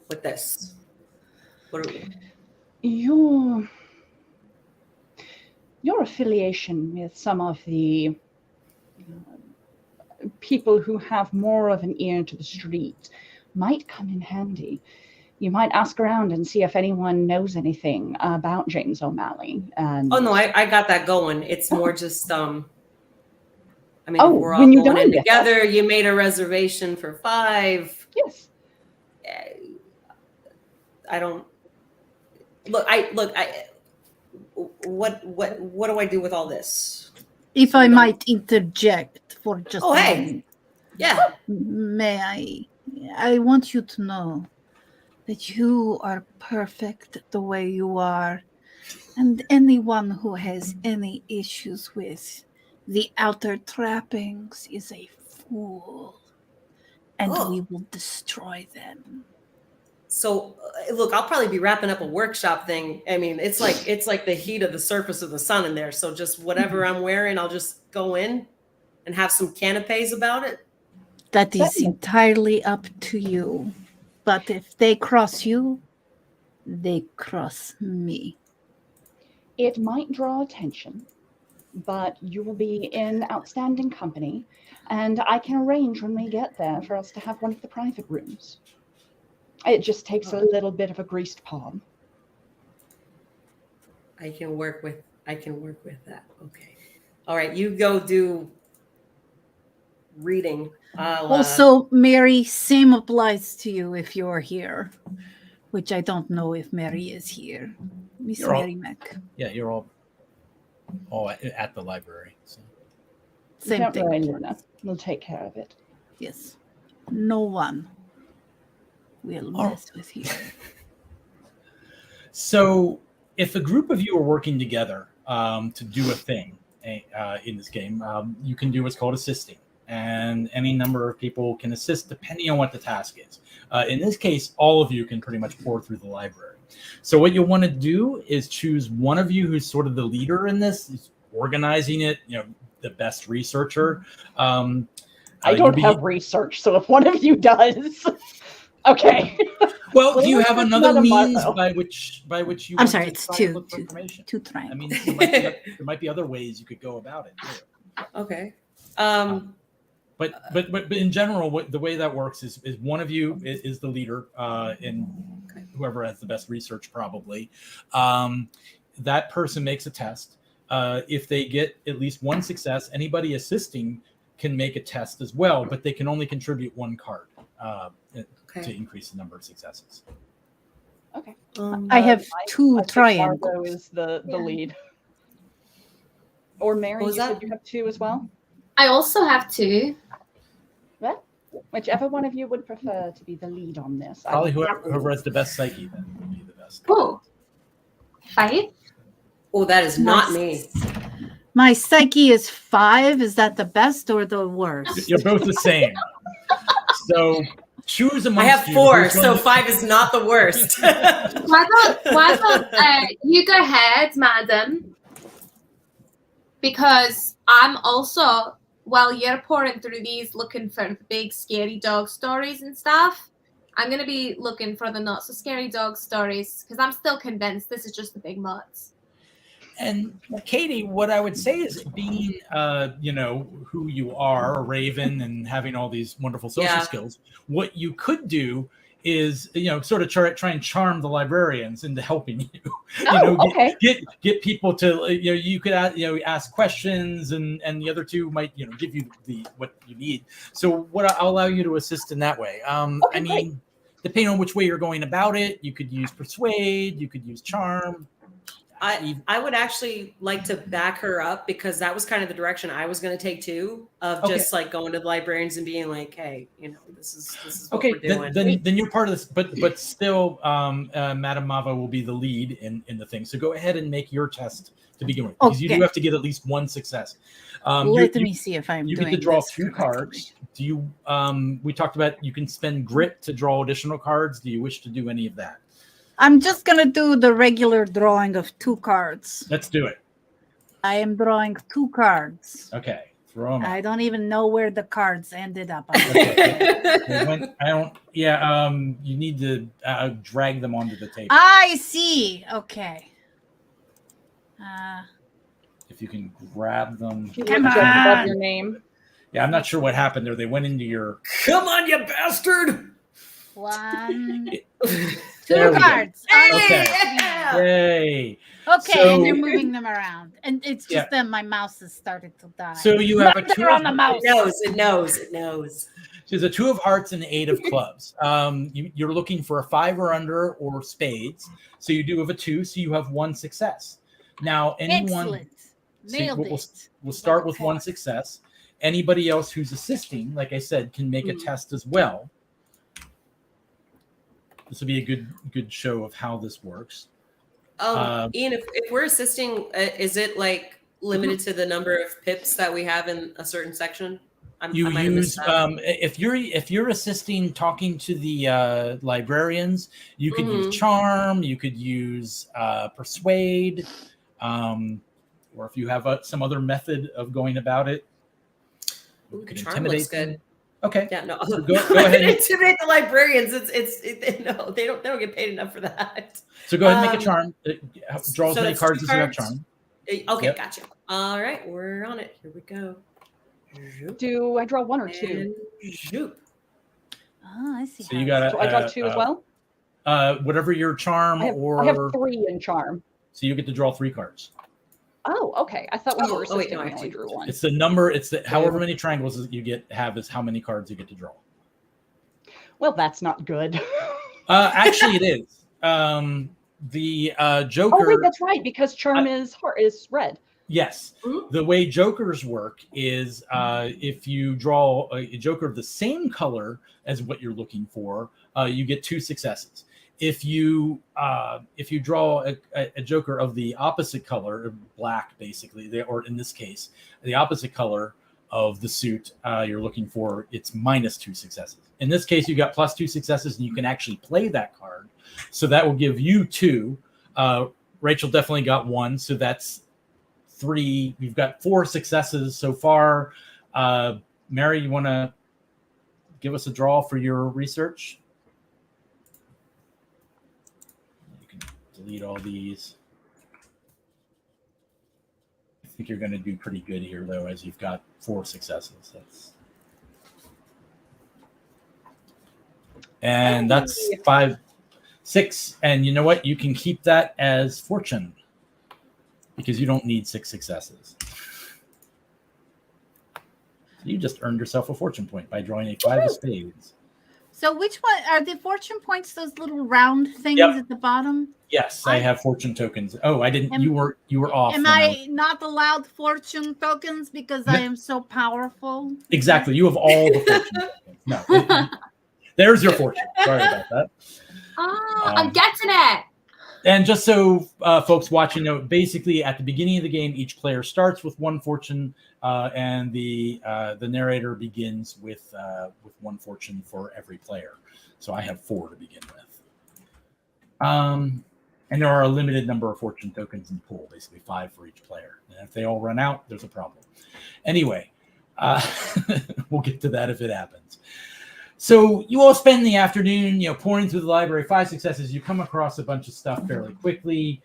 F: with this?
D: Your affiliation with some of the people who have more of an ear to the street might come in handy. You might ask around and see if anyone knows anything about James O'Malley. And
F: Oh no, I got that going. It's more just I mean,
D: Oh,
F: we're all
D: when you
F: going in
D: dined with
F: together. You made a reservation for 5.
D: yes,
F: I don't look. What do I do with all this?
C: If I might interject for just
F: Oh,
C: a
F: hey.
C: moment,
F: Yeah.
C: may I want you to know that you are perfect the way you are, and anyone who has any issues with the outer trappings is a fool, and
F: Oh.
C: we will destroy them.
F: So look, I'll probably be wrapping up a workshop thing. I mean, it's like the heat of the surface of the sun in there. So just whatever I'm wearing, I'll just go in and have some canapes about it.
C: That is
D: Certainly.
C: entirely up to you. But if they cross you, they cross me.
D: it might draw attention, but you will be in outstanding company, and I can arrange when we get there for us to have one of the private rooms. It just takes a little bit of a greased palm.
F: I can work with that. Okay. All right, you go do reading.
C: Also, Mary, same applies to you if you're here, which I don't know if Mary is here. Miss
G: You're all-
C: Mary Mac.
G: Yeah, you're all at the library. So.
C: Same
D: Don't
C: thing.
D: worry, Luna. We'll take care of it.
C: Yes. No one will
G: Oh.
C: mess with you.
G: So, if a group of you are working together to do a thing in this game, you can do what's called assisting. And any number of people can assist depending on what the task is. In this case, all of you can pretty much pour through the library. So what you'll want to do is choose one of you who's sort of the leader in this, who's organizing it, the best researcher.
D: I don't have research, so if one of you does, okay.
G: Well, do you have
D: It's
G: another
D: not a
G: means
D: motto.
G: by which you?
C: I'm
G: want
C: sorry,
G: to
C: it's
G: try to
C: two
G: look for information?
C: triangles.
G: I mean, there might be other ways you could go about it too.
F: Okay.
G: But in general, the way that works is one of you is the leader, and whoever has the best research probably. That person makes a test. If they get at least one success, anybody assisting can make a test as well, but they can only contribute one card to increase the number of successes.
D: Okay.
C: I have two
D: I think
C: triangles.
D: Margot is the lead. Or Mary,
F: What was
D: you said
F: that?
D: you have 2 as well?
E: I also have 2.
D: Well, whichever one of you would prefer to be the lead on this. I
G: Probably
D: would
G: whoever has the best psyche then would be the best.
E: Oh, 5?
F: Oh, that is not me.
C: My psyche is 5. Is that the best or the worst?
G: You're both the same. So choose
F: I
G: amongst
F: have
G: you
F: 4,
G: who's
F: so
G: going to-
F: 5 is not the worst.
E: Why don't you go ahead, madam? Because I'm also, while you're pouring through these looking for big scary dog stories and stuff, I'm going to be looking for the not so scary dog stories because I'm still convinced this is just the big mutts.
G: And Katie, what I would say is being, who you are, a raven, and having all these wonderful social skills. What you could do is, sort of try and charm the librarians into helping you.
D: Okay.
G: Get people to, you could ask questions, and the other two might, give you what you need. So I'll allow you to assist in that way.
D: Okay, great.
G: Depending on which way you're going about it, you could use persuade, you could use charm.
F: I would actually like to back her up because that was kind of the direction I was going to take too, of just like going to the librarians and being like, hey, this is what we're doing.
G: Then you're part of this, but still, Madame Mava will be the lead in the thing. So go ahead and make your test to begin with, because you do have to get at least 1 success.
C: Let me see if I'm
G: you
C: doing
G: get to draw
C: this
G: 2
C: correctly.
G: cards. Do you? We talked about you can spend grit to draw additional cards. Do you wish to do any of that?
C: I'm just gonna do the regular drawing of 2 cards.
G: Let's do it.
C: I am drawing 2 cards.
G: Okay, throw them.
C: I don't even know where the cards ended up.
G: You need to drag them onto the table.
C: I see. Okay.
G: If you can grab them.
D: You
C: Come
D: look just
C: on.
D: above your name.
G: Yeah, I'm not sure what happened there. They went into your.
F: Come on, you bastard!
C: 1, 2
G: There we go.
C: cards.
G: Okay.
F: Yeah.
G: Yay!
C: Okay,
G: So-
C: and you're moving them around, and it's just
G: Yeah.
C: that my mouse has started to die.
G: So you have a
C: Murder
G: 2
C: on the mouse.
F: It knows.
G: So there's a 2 of hearts and 8 of clubs. You're looking for a 5 or under or spades. So you do have a 2, so you have 1 success. Now, anyone.
C: Excellent.
G: So
C: Nailed
G: we'll
C: it.
G: start with 1 success. Anybody else who's assisting, like I said, can make a test as well. This will be a good show of how this works.
F: Ian, if we're assisting, is it like limited to the number of pips that we have in a certain section? I might have missed that.
G: If you're assisting talking to the librarians, you could use charm, you could use persuade, or if you have some other method of going about it, you could
F: Charm
G: intimidate
F: looks good.
G: them. Okay.
F: Yeah, no.
G: So go ahead.
F: Intimidate the librarians. No, they don't get paid enough for that.
G: So go ahead and make a charm. Draw as
F: so
G: many
F: that's
G: cards
F: 2
G: as you have
F: cards?
G: charm.
F: Okay,
G: Yep.
F: gotcha. All right, we're on it. Here we go.
D: Do I draw 1 or 2?
F: And zoop.
C: Oh, I see.
G: So you got
D: So I draw 2 as well?
G: whatever your charm
D: I have
G: or
D: 3 in charm.
G: so you get to draw 3 cards.
D: Oh, okay. I thought when you were
F: Oh, wait,
D: assisting,
F: no, I
D: I
F: have
D: only
F: 2.
D: drew 1.
G: It's the number. It's the however many triangles that you have is how many cards you get to draw.
D: Well, that's not good.
G: Actually, it is. The Joker.
D: Oh, wait, that's right, because charm is red.
G: Yes. The way Jokers work is if you draw a Joker of the same color as what you're looking for, you get 2 successes. If you draw a Joker of the opposite color, black basically, or in this case, the opposite color of the suit you're looking for, it's minus 2 successes. In this case, you got plus 2 successes, and you can actually play that card. So that will give you 2. Rachel definitely got 1, so that's 3. We've got 4 successes so far. Mary, you want to give us a draw for your research? You can delete all these. I think you're going to do pretty good here, though, as you've got 4 successes. That's 5, 6, and you know what? You can keep that as fortune because you don't need 6 successes. You just earned yourself a fortune point by drawing a 5 of spades.
C: So which one are the fortune points? Those little round things
G: Yep.
C: at the bottom?
G: Yes, I have fortune tokens. Oh, I didn't. You were off.
C: Am
G: when
C: I not allowed fortune tokens because I am so powerful?
G: Exactly. You have all the fortune tokens. No. There's your fortune. Sorry about that.
E: Oh, I'm getting it.
G: And just so folks watching know, basically at the beginning of the game, each player starts with 1 fortune, and the narrator begins with 1 fortune for every player. So I have 4 to begin with. And there are a limited number of fortune tokens in the pool, basically 5 for each player. And if they all run out, there's a problem. Anyway, we'll get to that if it happens. So you all spend the afternoon, pouring through the library. 5 successes. You come across a bunch of stuff fairly quickly.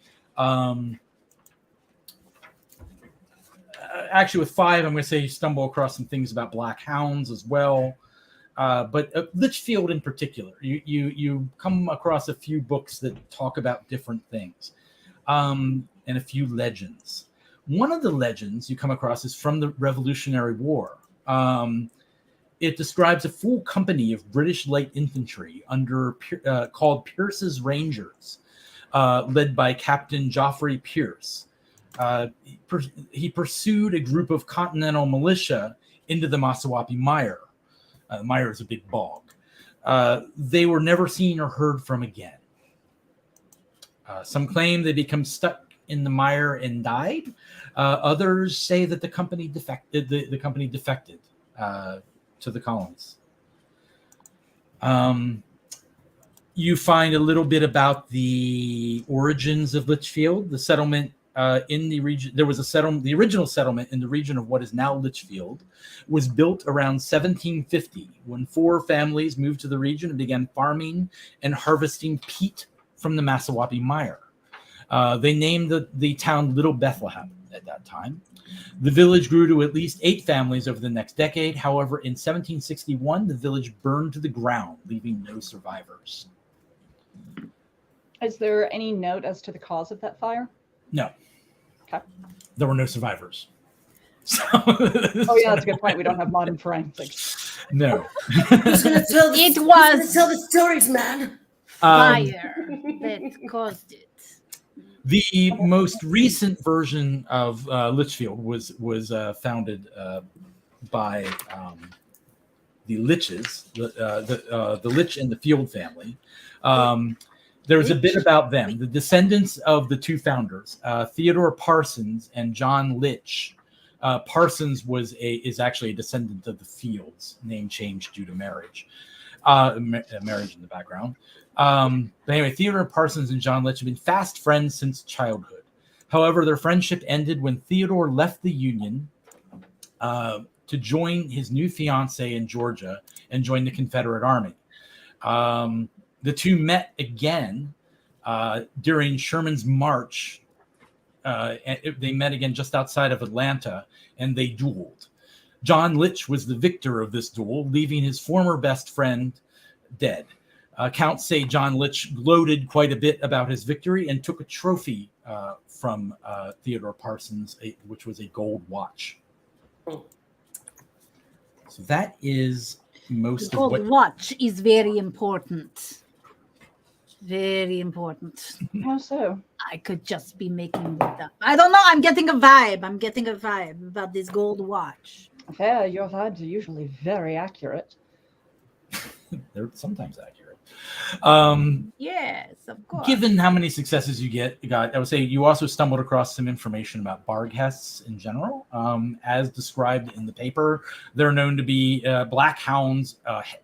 G: Actually, with 5, I'm going to say you stumble across some things about black hounds as well. But Litchfield in particular, you come across a few books that talk about different things, and a few legends. One of the legends you come across is from the Revolutionary War. It describes a full company of British light infantry called Pierce's Rangers, led by Captain Geoffrey Pierce. He pursued a group of Continental militia into the Masawapi Mire. Mire is a big bog. They were never seen or heard from again. Some claim they become stuck in the mire and died. Others say that the company defected. The company defected to the colonies. You find a little bit about the origins of Litchfield, the settlement in the region. There was a settlement. The original settlement in the region of what is now Litchfield was built around 1750, when 4 families moved to the region and began farming and harvesting peat from the Masawapi Mire. They named the town Little Bethlehem at that time. The village grew to at least 8 families over the next decade. However, in 1761, the village burned to the ground, leaving no survivors.
D: Is there any note as to the cause of that fire?
G: No.
D: Okay.
G: There were no survivors. So,
D: oh yeah, that's a good point. We don't have modern forensics.
G: No.
F: Who's gonna tell the,
C: It was
F: who's gonna tell the stories, man?
C: fire that caused it.
G: The most recent version of Litchfield was founded by the Litches, the Litch and the Field family. There's a bit about them. The descendants of the 2 founders, Theodore Parsons and John Litch. Parsons is actually a descendant of the Fields, name changed due to marriage. Marriage in the background. But anyway, Theodore Parsons and John Litch have been fast friends since childhood. However, their friendship ended when Theodore left the Union to join his new fiancée in Georgia and join the Confederate Army. The 2 met again during Sherman's march. They met again just outside of Atlanta, and they dueled. John Litch was the victor of this duel, leaving his former best friend dead. Accounts say John Litch gloated quite a bit about his victory and took a trophy from Theodore Parsons, which was a gold watch. So that is most
C: The
G: of what...
C: gold watch is very important. Very important.
D: How so?
C: I could just be making that up. I don't know. I'm getting a vibe. About this gold watch.
D: Yeah, your vibes are usually very accurate.
G: They're sometimes accurate.
C: Yes, of course.
G: Given how many successes you got, I would say you also stumbled across some information about Barghests in general. As described in the paper, they're known to be black hounds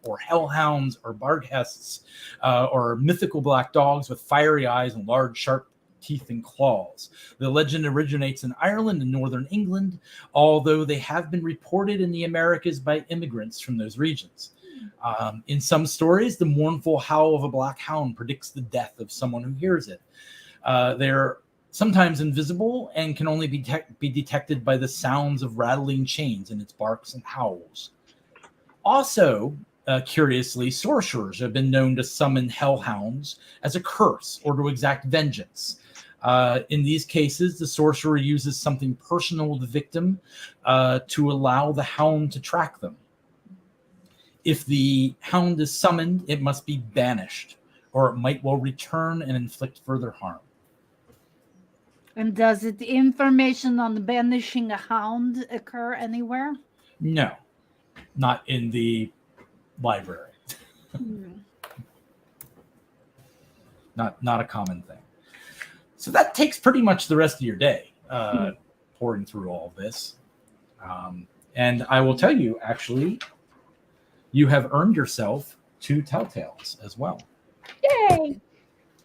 G: or hellhounds or Barghests or mythical black dogs with fiery eyes and large, sharp teeth and claws. The legend originates in Ireland and northern England, although they have been reported in the Americas by immigrants from those regions. In some stories, the mournful howl of a black hound predicts the death of someone who hears it. They're sometimes invisible and can only be detected by the sounds of rattling chains in its barks and howls. Also, curiously, sorcerers have been known to summon hellhounds as a curse or to exact vengeance. In these cases, the sorcerer uses something personal with the victim to allow the hound to track them. If the hound is summoned, it must be banished, or it might well return and inflict further harm.
C: And does the information on banishing a hound occur anywhere?
G: No, not in the library. Not a common thing. So that takes pretty much the rest of your day, pouring through all of this. And I will tell you, actually, you have earned yourself 2 telltales as well.
D: Yay!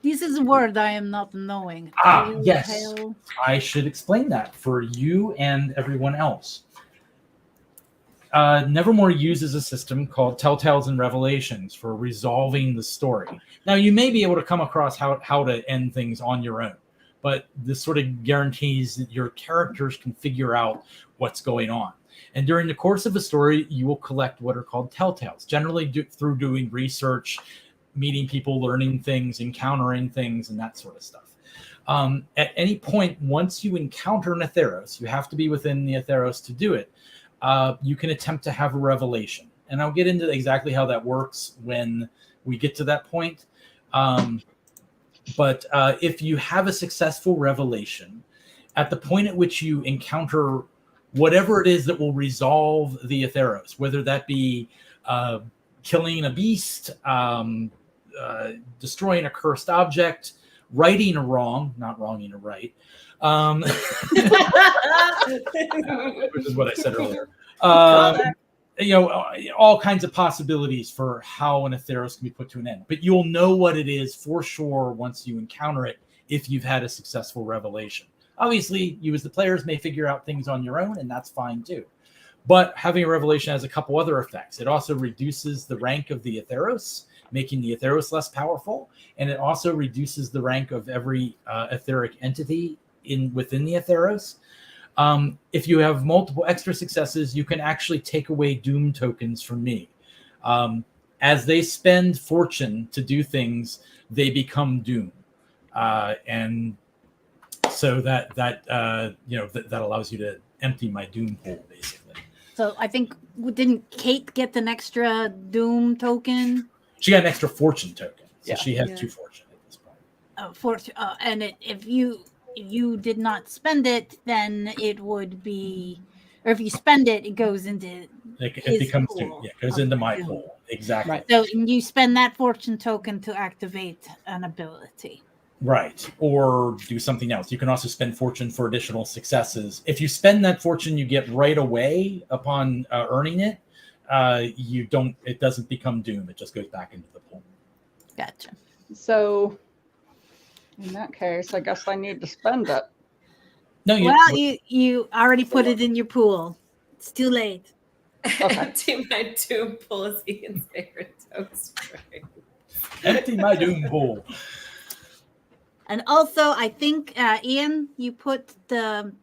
C: This is a word I am not knowing.
G: Yes.
C: Telltale.
G: I should explain that for you and everyone else. Nevermore uses a system called Telltales and Revelations for resolving the story. Now, you may be able to come across how to end things on your own, but this sort of guarantees that your characters can figure out what's going on. And during the course of a story, you will collect what are called telltales, generally through doing research, meeting people, learning things, encountering things, and that sort of stuff. At any point, once you encounter an Atheros, you have to be within the Atheros to do it. You can attempt to have a revelation. And I'll get into exactly how that works when we get to that point. But if you have a successful revelation, at the point at which you encounter whatever it is that will resolve the Atheros, whether that be killing a beast, destroying a cursed object, righting a wrong, not wronging a right, which is what I said earlier. All kinds of possibilities for how an Atheros can be put to an end. But you'll know what it is for sure once you encounter it if you've had a successful revelation. Obviously, you as the players may figure out things on your own, and that's fine too. But having a revelation has a couple other effects. It also reduces the rank of the Atheros, making the Atheros less powerful, and it also reduces the rank of every etheric entity within the Atheros. If you have multiple extra successes, you can actually take away doom tokens from me. As they spend fortune to do things, they become doom, and so that allows you to empty my doom pool, basically.
C: So I think, didn't Kate get an extra doom token?
G: She got an extra fortune token, so
D: Yeah.
G: she has 2 fortune at this point.
C: And if you did not spend it, then it would be, or if you spend it, it goes into
G: It becomes
C: pool.
G: 2. Yeah, it goes into my pool. Exactly.
D: Right.
C: So you spend that fortune token to activate an ability.
G: Right. Or do something else. You can also spend fortune for additional successes. If you spend that fortune you get right away upon earning it, it doesn't become doom. It just goes back into the pool.
C: Gotcha.
D: So in that case, I guess I need to spend it.
G: No,
C: You already put it in your pool. It's too late.
D: Okay.
F: Empty my doom pool as Ian's favorite toast.
G: empty my doom pool.
C: And also, I think, Ian, you put the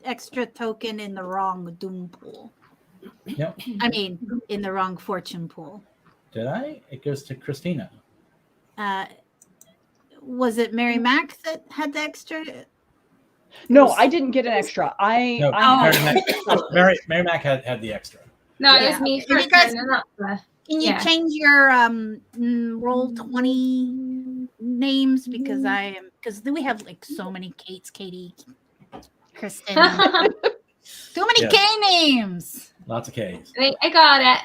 C: extra token in the wrong doom pool.
G: Yep.
C: I mean, in the wrong fortune pool.
G: Did I? It goes to Christina.
C: Was it Mary Mac that had the extra?
D: No, I didn't get an extra.
G: Mary Mac had the extra.
E: No, it
C: Yeah.
E: was me
C: Can you
E: first.
C: guys-
E: and not the-
C: Can you
E: Yeah.
C: change your roll 20 names because we have like so many Kates, Katie, Kristen, too many
G: Yeah.
C: K names.
G: Lots of Ks.
E: I got it.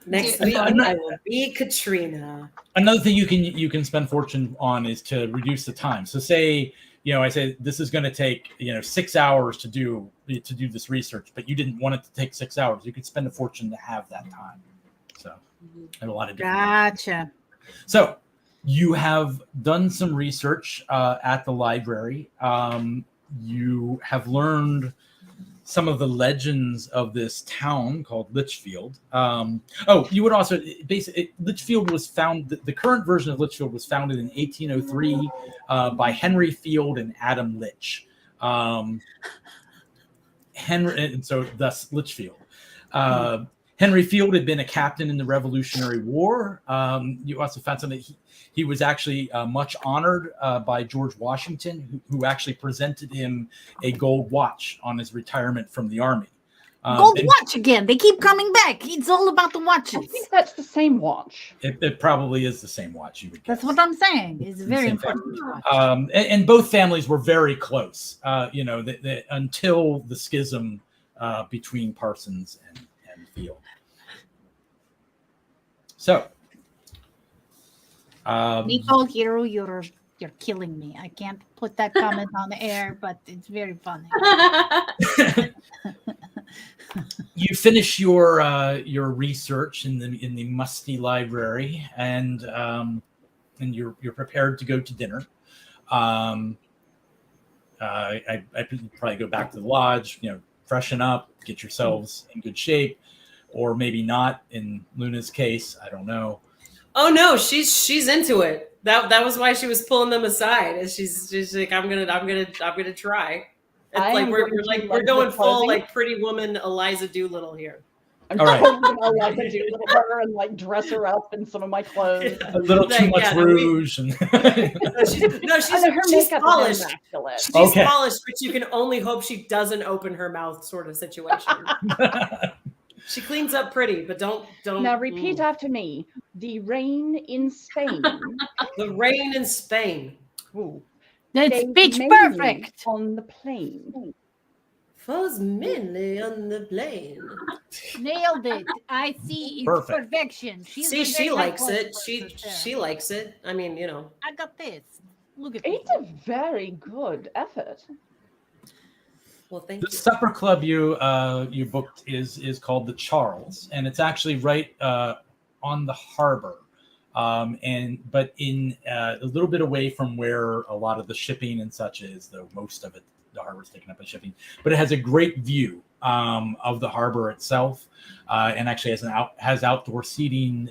F: Next
E: Dude,
F: week,
G: I'm not-
F: I will be Katrina.
G: Another thing you can spend fortune on is to reduce the time. So say, I say this is going to take 6 hours to do this research, but you didn't want it to take 6 hours. You could spend a fortune to have that time. So I have a lot of different.
C: Gotcha.
G: So you have done some research at the library. You have learned some of the legends of this town called Litchfield. You would also Litchfield was the current version of Litchfield was founded in 1803 by Henry Field and Adam Litch. And so thus Litchfield. Henry Field had been a captain in the Revolutionary War. You also found something that he was actually much honored by George Washington, who actually presented him a gold watch on his retirement from the army.
C: Gold watch again. They keep coming back. It's all about the
D: I
C: watches.
D: think that's the same watch.
G: It probably is the same watch. You would guess.
C: That's what I'm saying. It's very
G: Same
C: important. to watch.
G: And both families were very close. Until the schism between Parsons and Field. So,
C: Nicole, hero, you're You're killing me. I can't put that comment on the air, but it's very funny.
G: You finish your research in the musty library, and you're prepared to go to dinner. I probably go back to the lodge, freshen up, get yourselves in good shape, or maybe not. In Luna's case, I don't know.
F: Oh no, she's into it. That was why she was pulling them aside. And she's like, I'm gonna try. It's like we're going full like Pretty Woman Eliza Doolittle here.
D: I'm
G: All right.
D: totally gonna like to do her and like dress her up in some of my clothes.
G: A little too much rouge.
F: She's
D: makeup
F: polished.
D: is immaculate.
F: She's
G: Okay.
F: polished, but you can only hope she doesn't open her mouth, sort of situation. She cleans up pretty, but don't.
D: Now repeat after me. The rain in Spain.
F: The rain in Spain.
D: Ooh.
C: It's
D: Stays
C: pitch
D: mainly
C: perfect.
D: on the plane.
F: Falls mainly on the plane.
C: Nailed it. I see it's
G: Perfect.
C: perfection.
F: See, she likes it. She likes it. I mean,
C: I got this. Look at
D: It's
C: me.
D: a very good effort.
F: Well, thank
G: The
F: you.
G: supper club you booked is called the Charles, and it's actually right on the harbor, but in a little bit away from where a lot of the shipping and such is, though most of it, the harbor's taken up by shipping. But it has a great view of the harbor itself, and actually has outdoor seating,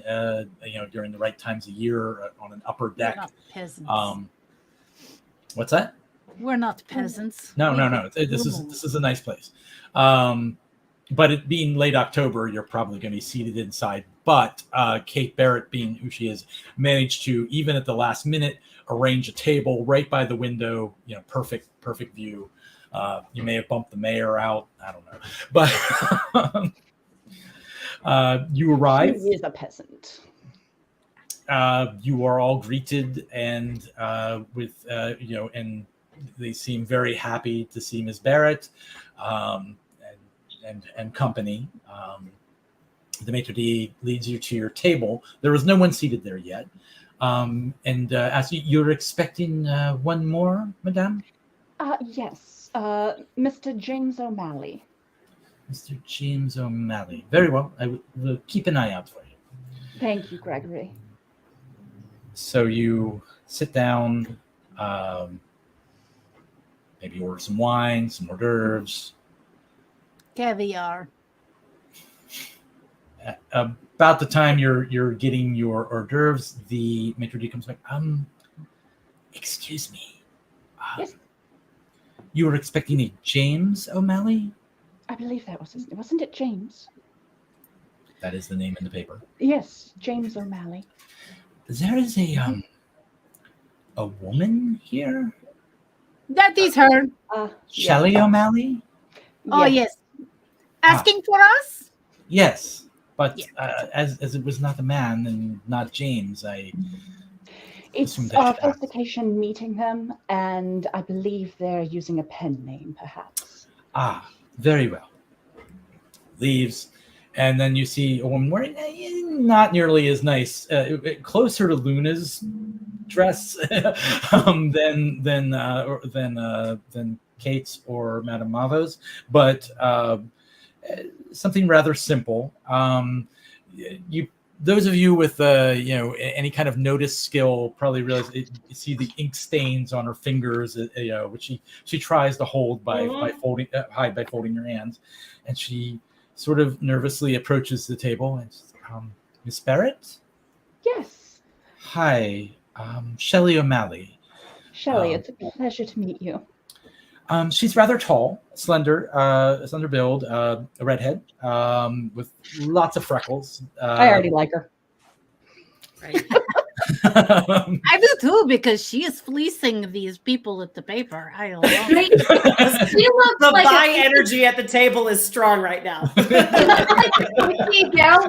G: during the right times of year on an upper
C: We're
G: deck.
C: not peasants.
G: What's that?
C: We're not peasants.
G: No. This is a nice place. But it being late October, you're probably going to be seated inside. But Kate Barrett, being who she is, managed to, even at the last minute, arrange a table right by the window. Perfect view. You may have bumped the mayor out. I don't know. But you arrive.
D: She is a peasant.
G: You are all greeted and with and they seem very happy to see Ms. Barrett and company. The maitre d' leads you to your table. There is no one seated there yet. And as you're expecting one more, madame?
D: Yes. Mr. James O'Malley.
G: Mr. James O'Malley. Very well. I will keep an eye out for you.
D: Thank you, Gregory.
G: So you sit down, maybe order some wine, some hors d'oeuvres.
C: Caviar.
G: About the time you're getting your hors d'oeuvres, the maitre d' comes back. Excuse me.
D: Yes.
G: You were expecting a James O'Malley?
D: I believe that was his name. Wasn't it James?
G: That is the name in the paper.
D: Yes, James O'Malley.
G: There is a woman here?
C: That is her.
G: Shelley O'Malley?
C: Oh, yes. Asking for us?
G: Yes. But
C: Yeah.
G: as it was not a man and not James,
D: It's
G: assumed that
D: our
G: should
D: first
G: happen.
D: occasion meeting them, and I believe they're using a pen name, perhaps.
G: Very well. Leaves. And then you see a woman wearing not nearly as nice, closer to Luna's dress than Kate's or Madame Mavo's, but something rather simple. Those of you with any kind of notice skill probably realize you see the ink stains on her fingers, which she tries to hold by hide by folding her hands, and she sort of nervously approaches the table and says, Miss Barrett?
D: Yes.
G: Hi, Shelley O'Malley.
D: Shelley, it's a pleasure to meet you.
G: She's rather tall, slender build, a redhead, with lots of freckles.
D: I already like her.
F: Right.
C: I do too, because she is fleecing these people at the paper. I love it.
E: She looks
F: The
E: like
F: bi
E: a
F: energy at the table is strong right now.
E: girl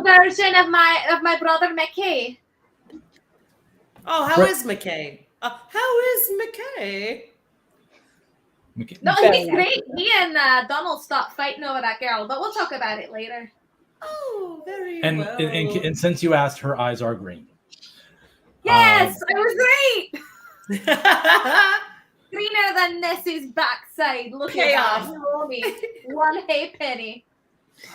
E: version of my brother McKay.
F: Oh, how is McKay? How is McKay?
E: No,
D: Very
E: he's great. He and Donald stopped fighting over that girl, but we'll talk about it later.
F: Oh, very
G: And,
F: well.
G: and since you asked, her eyes are green.
E: Yes, I was great. Greener than Nessie's backside. Look
F: Chaos.
E: at that. Roll me. One halfpenny.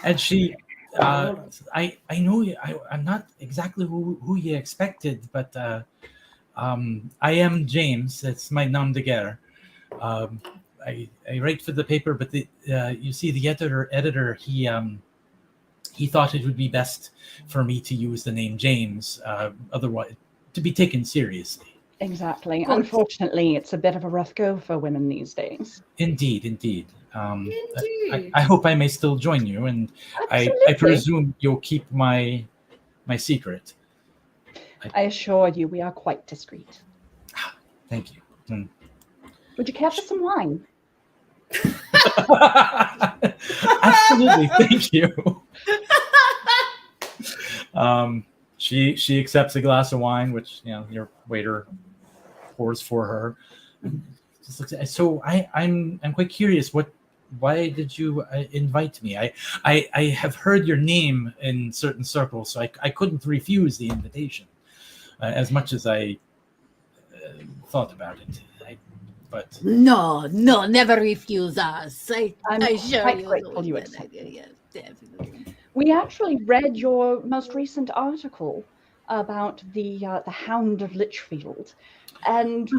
G: And she, I know you. I'm not exactly who you expected, but I am James. That's my nom de guerre. I write for the paper, but you see, the editor he thought it would be best for me to use the name James, otherwise to be taken seriously.
D: Exactly. Unfortunately, it's a bit of a rough go for women these days.
G: Indeed. I hope I may still join you, and I
D: Absolutely.
G: presume you'll keep my secret.
D: I assure you, we are quite discreet.
G: Thank you.
D: Would you care for some wine?
G: Absolutely, thank you. She accepts a glass of wine, which your waiter pours for her. Just looks at, so I'm quite curious. Why did you invite me? I have heard your name in certain circles, so I couldn't refuse the invitation, as much as I thought about it. But
C: No, never refuse us.
D: I'm
C: I assure
D: quite
C: you.
D: grateful you accepted.
C: Yes, definitely.
D: We actually read your most recent article about the Hound of Litchfield, and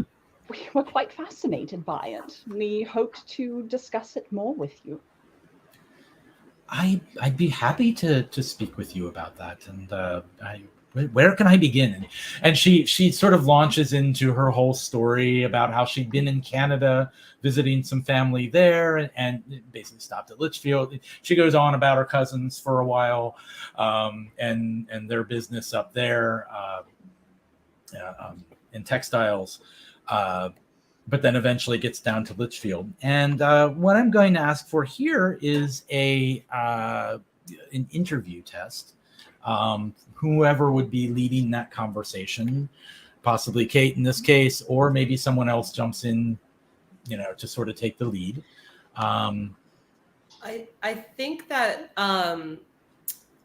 D: we were quite fascinated by it. We hoped to discuss it more with you.
G: I'd be happy to speak with you about that. And where can I begin? And she sort of launches into her whole story about how she'd been in Canada visiting some family there, and basically stopped at Litchfield. She goes on about her cousins for a while, and their business up there in textiles. But then eventually gets down to Litchfield. And what I'm going to ask for here is an interview test. Whoever would be leading that conversation, possibly Kate in this case, or maybe someone else jumps in, to sort of take the lead.
F: I think that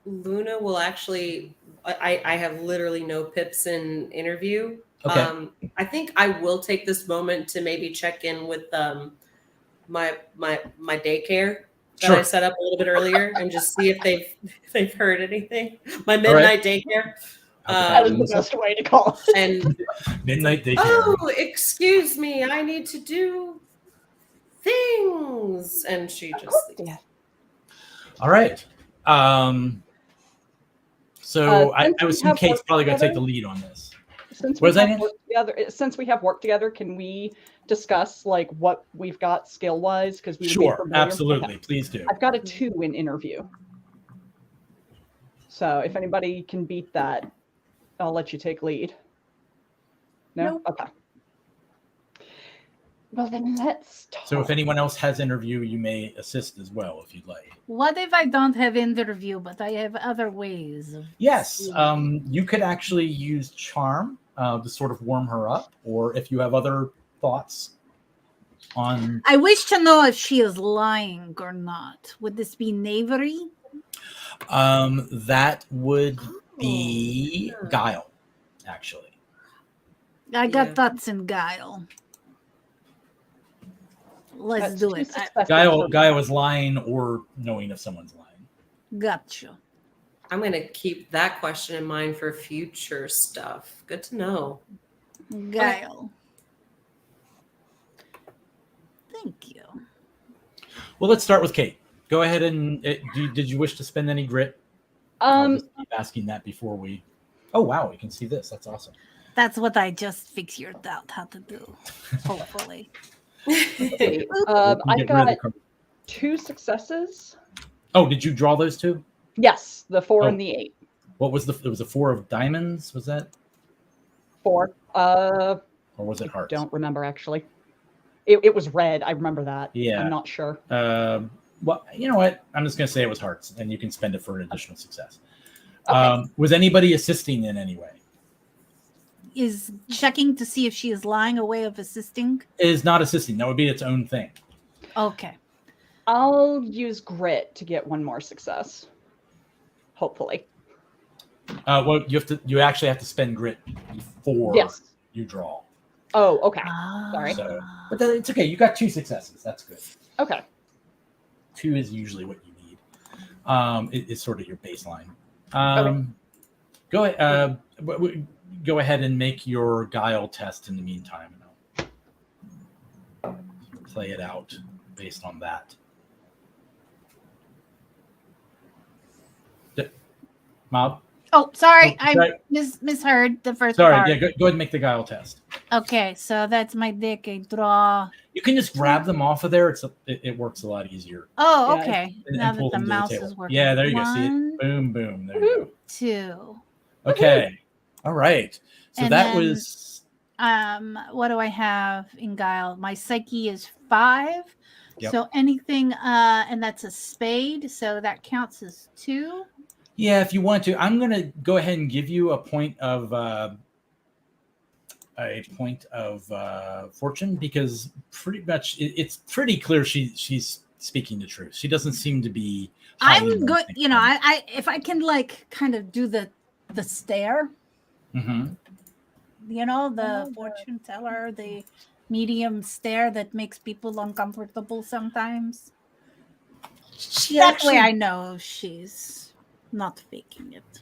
F: Luna will actually. I have literally no pips in interview.
G: Okay.
F: I think I will take this moment to maybe check in with my daycare that
G: Sure.
F: I set up a little bit earlier and just see if they've heard anything. My midnight daycare.
D: That is the best way to call it.
F: And
G: Midnight daycare.
F: oh, excuse me, I need to do things, and she just
D: Yeah.
G: All right. So I
D: since
G: would
D: we
G: assume
D: have
G: Kate's
D: worked
G: probably going to take
D: together-
G: the lead on this.
D: Since
G: What
D: we
G: was that
D: have worked together, can we discuss like what we've got skill wise? Because we would be
G: Sure,
D: familiar?
G: absolutely.
D: Okay.
G: Please do.
D: I've got a 2 in interview. So if anybody can beat that, I'll let you take lead. No? Okay. Well, then let's talk.
G: So if anyone else has interview, you may assist as well if you'd like.
C: What if I don't have interview, but I have other ways of
G: Yes, you could actually use charm to sort of warm her up, or if you have other thoughts on.
C: I wish to know if she is lying or not. Would this be knavery?
G: That would be guile, actually.
C: I got
F: Yeah.
C: thoughts in guile. Let's
D: That's
C: do
D: 2
C: it.
D: successes
G: Guile
D: for-
G: is lying or knowing if someone's lying.
C: Gotcha.
F: I'm going to keep that question in mind for future stuff. Good to know.
C: Guile. Thank you.
G: Well, let's start with Kate. Go ahead and did you wish to spend any grit? I'll just keep asking that before we. Oh wow, you can see this. That's awesome.
C: That's what I just figured out how to do. Hopefully.
D: I've
G: Get rid of the
D: got
G: card.
D: 2 successes.
G: Oh, did you draw those two?
D: Yes, the 4
G: Oh.
D: and the 8.
G: What was it was a 4 of diamonds? Was that,
D: 4.
G: or was it hearts?
D: Don't remember actually. It was red. I remember that.
G: Yeah.
D: I'm not sure.
G: Well, you know what? I'm just going to say it was hearts, and you can spend it for an additional success.
D: Okay.
G: Was anybody assisting in any way?
C: Is checking to see if she is lying a way of assisting?
G: It is not assisting. That would be its own thing.
C: Okay.
D: I'll use grit to get 1 more success. Hopefully.
G: Well, you actually have to spend grit before
D: Yes.
G: you draw.
D: Oh, okay. Sorry.
G: So, but it's okay. You got 2 successes. That's good.
D: Okay.
G: 2 is usually what you need. It's sort of your baseline.
D: Okay.
G: Go ahead and make your guile test in the meantime. And I'll play it out based on that. Mob?
C: Oh, sorry,
G: Oh,
C: I
G: right.
C: misheard the first
G: Sorry,
C: part.
G: yeah, go ahead and make the guile test.
C: Okay, so that's my dick. I draw.
G: You can just grab them off of there. It works a lot easier.
C: Oh,
D: Yeah,
C: okay.
G: And
C: Now
G: pull
C: that the
G: them to
C: mouse
G: table.
C: is working.
G: Yeah, there you go. See it?
C: 1,
G: Boom, boom. There you
C: 2.
G: go. Okay. All right. So
C: And
G: that
C: then-
G: was
C: What do I have in guile? My psyche is 5.
G: Yep.
C: So anything, and that's a spade. So that counts as 2.
G: yeah. If you want to, I'm gonna go ahead and give you a point of fortune because pretty much it's pretty clear she's speaking the truth. She doesn't seem to be.
C: I'm good. You know, I if I can like kind of do the stare.
G: Mm-hmm.
C: You know, the fortune teller, the medium stare that makes people uncomfortable sometimes. That way I know she's not faking it.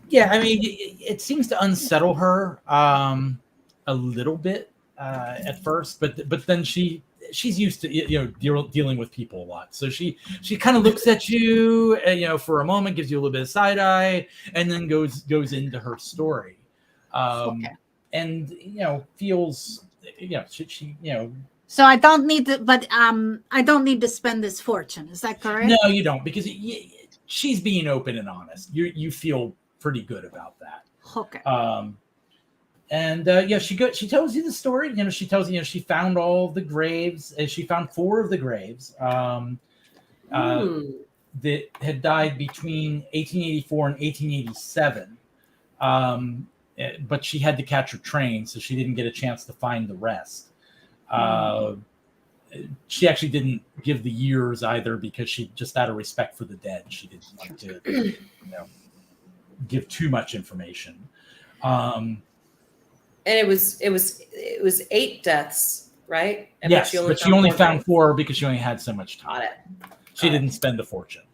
G: Yeah, I mean, it seems to unsettle her a little bit at first, but then she's used to dealing with people a lot, so she kind of looks at you, for a moment, gives you a little bit of side eye, and then goes into her story,
C: Okay.
G: and feels she.
C: So I don't need to, but I don't need to spend this fortune. Is that correct?
G: No, you don't, because she's being open and honest. You feel pretty good about that.
C: Okay.
G: And she tells you the story. She tells you, she found all the graves. She found 4 of the graves that had died between 1884 and 1887. But she had to catch her train, so she didn't get a chance to find the rest. She actually didn't give the years either because she just out of respect for the dead, she didn't want to, give too much information.
F: And it was 8 deaths, right? And
G: Yes, but she only found 4 because she only had so much time.
F: Got it.
G: She didn't spend a fortune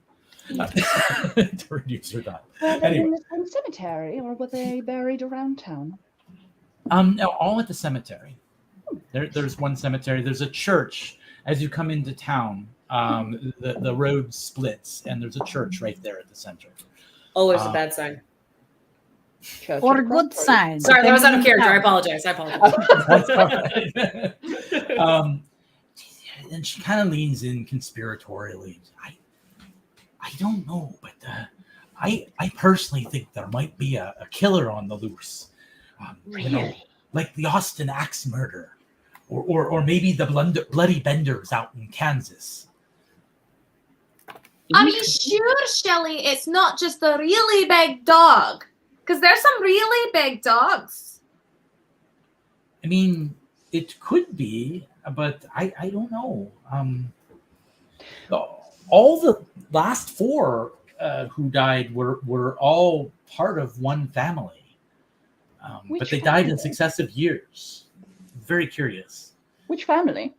G: to reduce her time.
D: Were they
G: Anyway.
D: in the same cemetery, or were they buried around town?
G: No, all at the cemetery. There's one cemetery. There's a church as you come into town. The road splits, and there's a church right there at the center.
F: Always a bad sign.
D: Church
C: Or
D: of
C: a good
D: Crossroads.
C: sign.
F: Sorry, that was out of character. I
C: Depending
F: apologize.
G: That's all right. And she kind of leans in conspiratorially. I don't know, but I personally think there might be a killer on the loose.
D: Really?
G: Like the Austin Axe murder, or maybe the Bloody Benders out in Kansas.
E: Are you sure, Shelley, it's not just the really big dog? Because there's some really big dogs.
G: I mean, it could be, but I don't know. All the last 4 who died were all part of one family. But
D: Which
G: they died in
D: family?
G: successive years. Very curious.
D: Which family?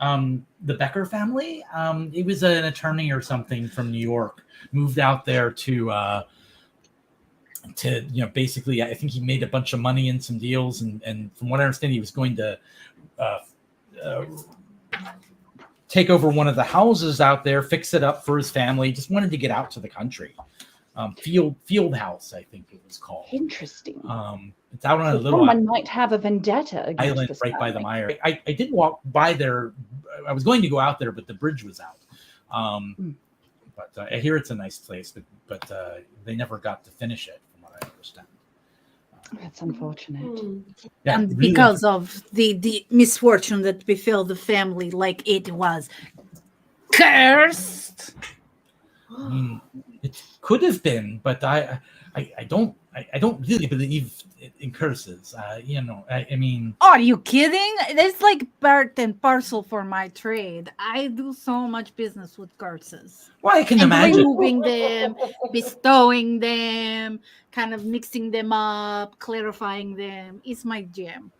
G: The Becker family. He was an attorney or something from New York. Moved out there to basically, I think he made a bunch of money in some deals, and from what I understand, he was going to take over one of the houses out there, fix it up for his family. Just wanted to get out to the country. Field House, I think it was called.
D: Interesting.
G: It's out on a
D: So
G: little
D: someone might have a vendetta against
G: island
D: this
G: right by the
D: family.
G: mire. I did walk by there. I was going to go out there, but the bridge was out. But I hear it's a nice place, but they never got to finish it, from what I understand.
D: That's unfortunate.
G: Yeah,
C: and
G: really
C: because of the misfortune that befell the family, like it was cursed.
G: I mean, it could have been, but I don't really believe in curses. I mean,
C: Are you kidding? It's like part and parcel for my trade. I do so much business with curses.
G: well, I can
C: And
G: imagine.
C: removing them, bestowing them, kind of mixing them up, clarifying them is my jam.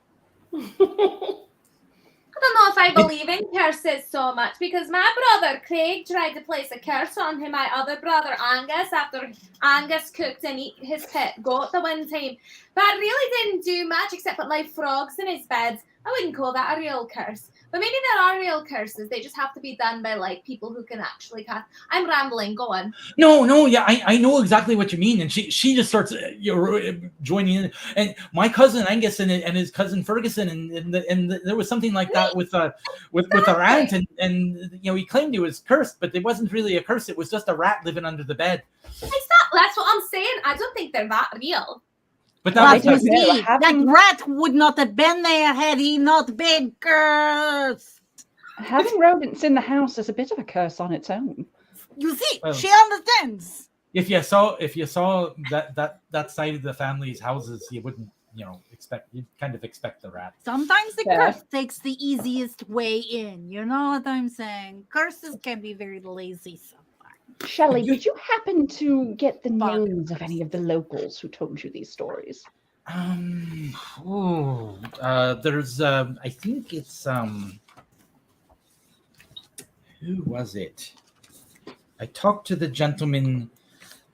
E: I don't know if I believe in curses so much because my brother Craig tried to place a curse on him, my other brother Angus, after Angus cooked and ate his pet goat the one time. But it really didn't do much except put live frogs in his bed. I wouldn't call that a real curse. But maybe there are real curses. They just have to be done by like people who can actually cast. I'm rambling. Go on.
G: No, yeah, I know exactly what you mean, and she just starts joining in, and my cousin Angus and his cousin Ferguson, and there was something like that with our aunt, and he claimed he was cursed, but it wasn't really a curse. It was just a rat living under the bed.
E: Exactly. That's what I'm saying. I don't think they're that real.
G: But
C: But
G: that was
C: you see, that rat would not have been there had he not been cursed.
D: Having rodents in the house is a bit of a curse on its own.
C: You see,
G: Well,
C: she understands.
G: if you saw that side of the family's houses, you wouldn't you'd kind of expect the rat.
C: Sometimes the
D: Yeah.
C: curse takes the easiest way in. You know what I'm saying? Curses can be very lazy sometimes.
D: Shelley, did you happen to get the
C: Bug.
D: names of any of the locals who told you these stories?
G: There's I think it's who was it? I talked to the gentleman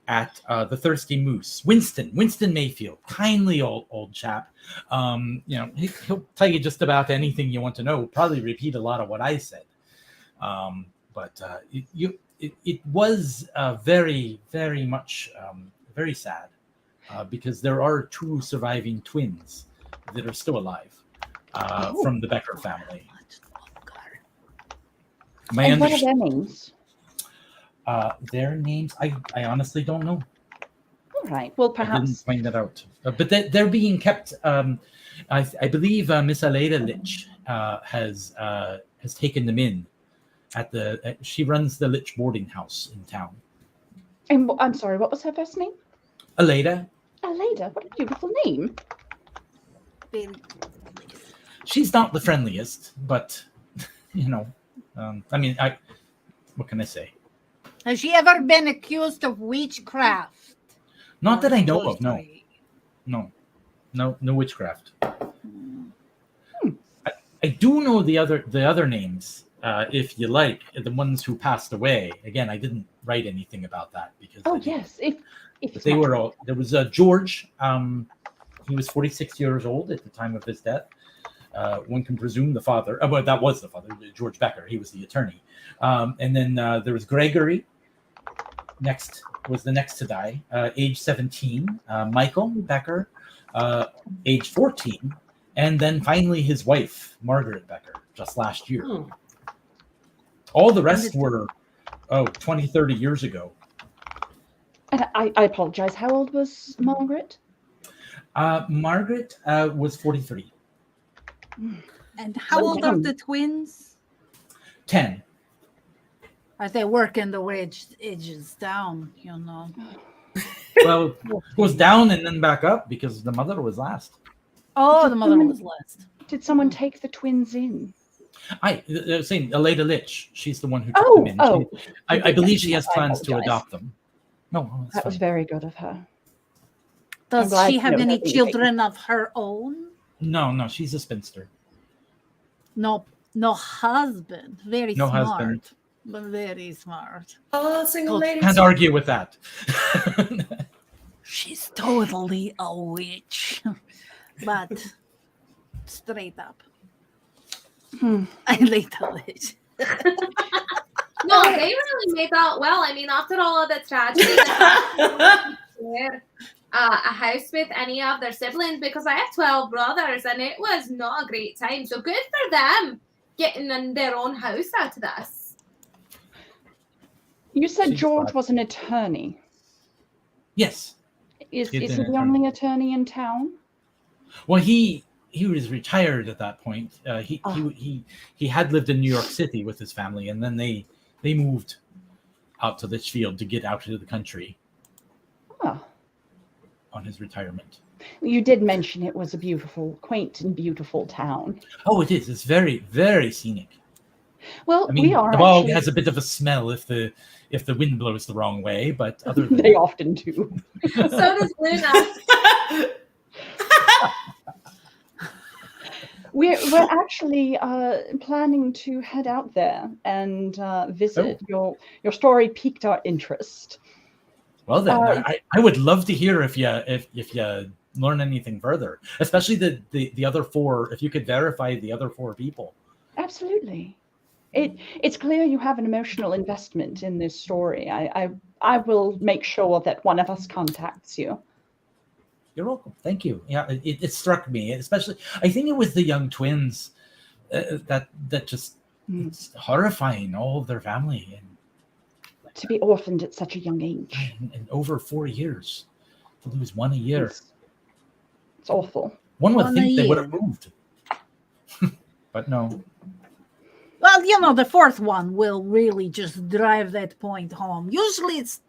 G: at the Thirsty Moose, Winston Mayfield, kindly old chap. He'll tell you just about anything you want to know. Probably repeat a lot of what I said. But it was very, very much very sad because there are 2 surviving twins that are still alive from the Becker family.
D: And what are their names?
G: Their names, I honestly don't know.
D: All right. Well,
G: I didn't
D: perhaps.
G: find that out. But they're being kept. I believe Miss Aleda Litch has taken them in. She runs the Litch boarding house in town.
D: And I'm sorry. What was her first name?
G: Aleda.
D: Aleda. What a beautiful name.
G: She's not the friendliest, but what can I say?
C: Has she ever been accused of witchcraft?
G: Not that I know of.
C: Sorcery?
G: No witchcraft. I do know the other names. If you like, the ones who passed away. Again, I didn't write anything about that because.
D: Oh yes, if
G: they were all. There was George. He was 46 years old at the time of his death. One can presume the father. Well, that was the father, George Becker. He was the attorney. And then there was Gregory. Next was the next to die, age 17. Michael Becker, age 14, and then finally his wife, Margaret Becker, just last year.
F: Hmm.
G: All the rest were 20, 30 years ago.
D: And I apologize. How old was Margaret?
G: Margaret was 43.
C: And how old are the twins?
G: 10.
C: Are they working the edges down,
G: Well, it goes down and then back up because the mother was last.
C: Oh, the mother was last.
D: Did someone take the twins in?
G: I was saying Aleda Litch. She's the one who took them in. I believe she has plans to adopt them. No,
D: that was very good of her.
C: Does she have any children of her own?
G: No, she's a spinster.
C: No husband. Very
G: No
C: smart.
G: husband.
C: But very smart.
F: Oh, single lady.
G: Can't argue with that.
C: She's totally a witch. But straight up. I like the witch.
E: No, they really made that well. I mean, after all of the tragedy, a house with any of their siblings because I have 12 brothers and it was not a great time. So good for them getting in their own house out of this.
D: You said George was an attorney.
G: Yes.
D: Is he the only attorney in town?
G: Well, he was retired at that point. He had lived in New York City with his family, and then they moved out to Litchfield to get out into the country on his retirement.
D: You did mention it was a beautiful, quaint and beautiful town.
G: Oh, it is. It's very, very scenic.
D: Well,
G: I mean,
D: we are.
G: The bog has a bit of a smell if the wind blows the wrong way, but other than
D: they often do.
E: So does Luna.
D: We're actually planning to head out there and visit. Your story piqued our interest.
G: Well then, I would love to hear if you learn anything further, especially the other four. If you could verify the other four people.
D: Absolutely. It's clear you have an emotional investment in this story. I will make sure that one of us contacts you.
G: You're welcome. Thank you. Yeah, it struck me, especially. I think it was the young twins that just it's horrifying. All of their family and
D: to be orphaned at such a young age.
G: And over 4 years, to lose one a year.
D: It's awful.
G: One would think they would have moved, but no.
C: Well, the fourth one will really just drive that point home. Usually it's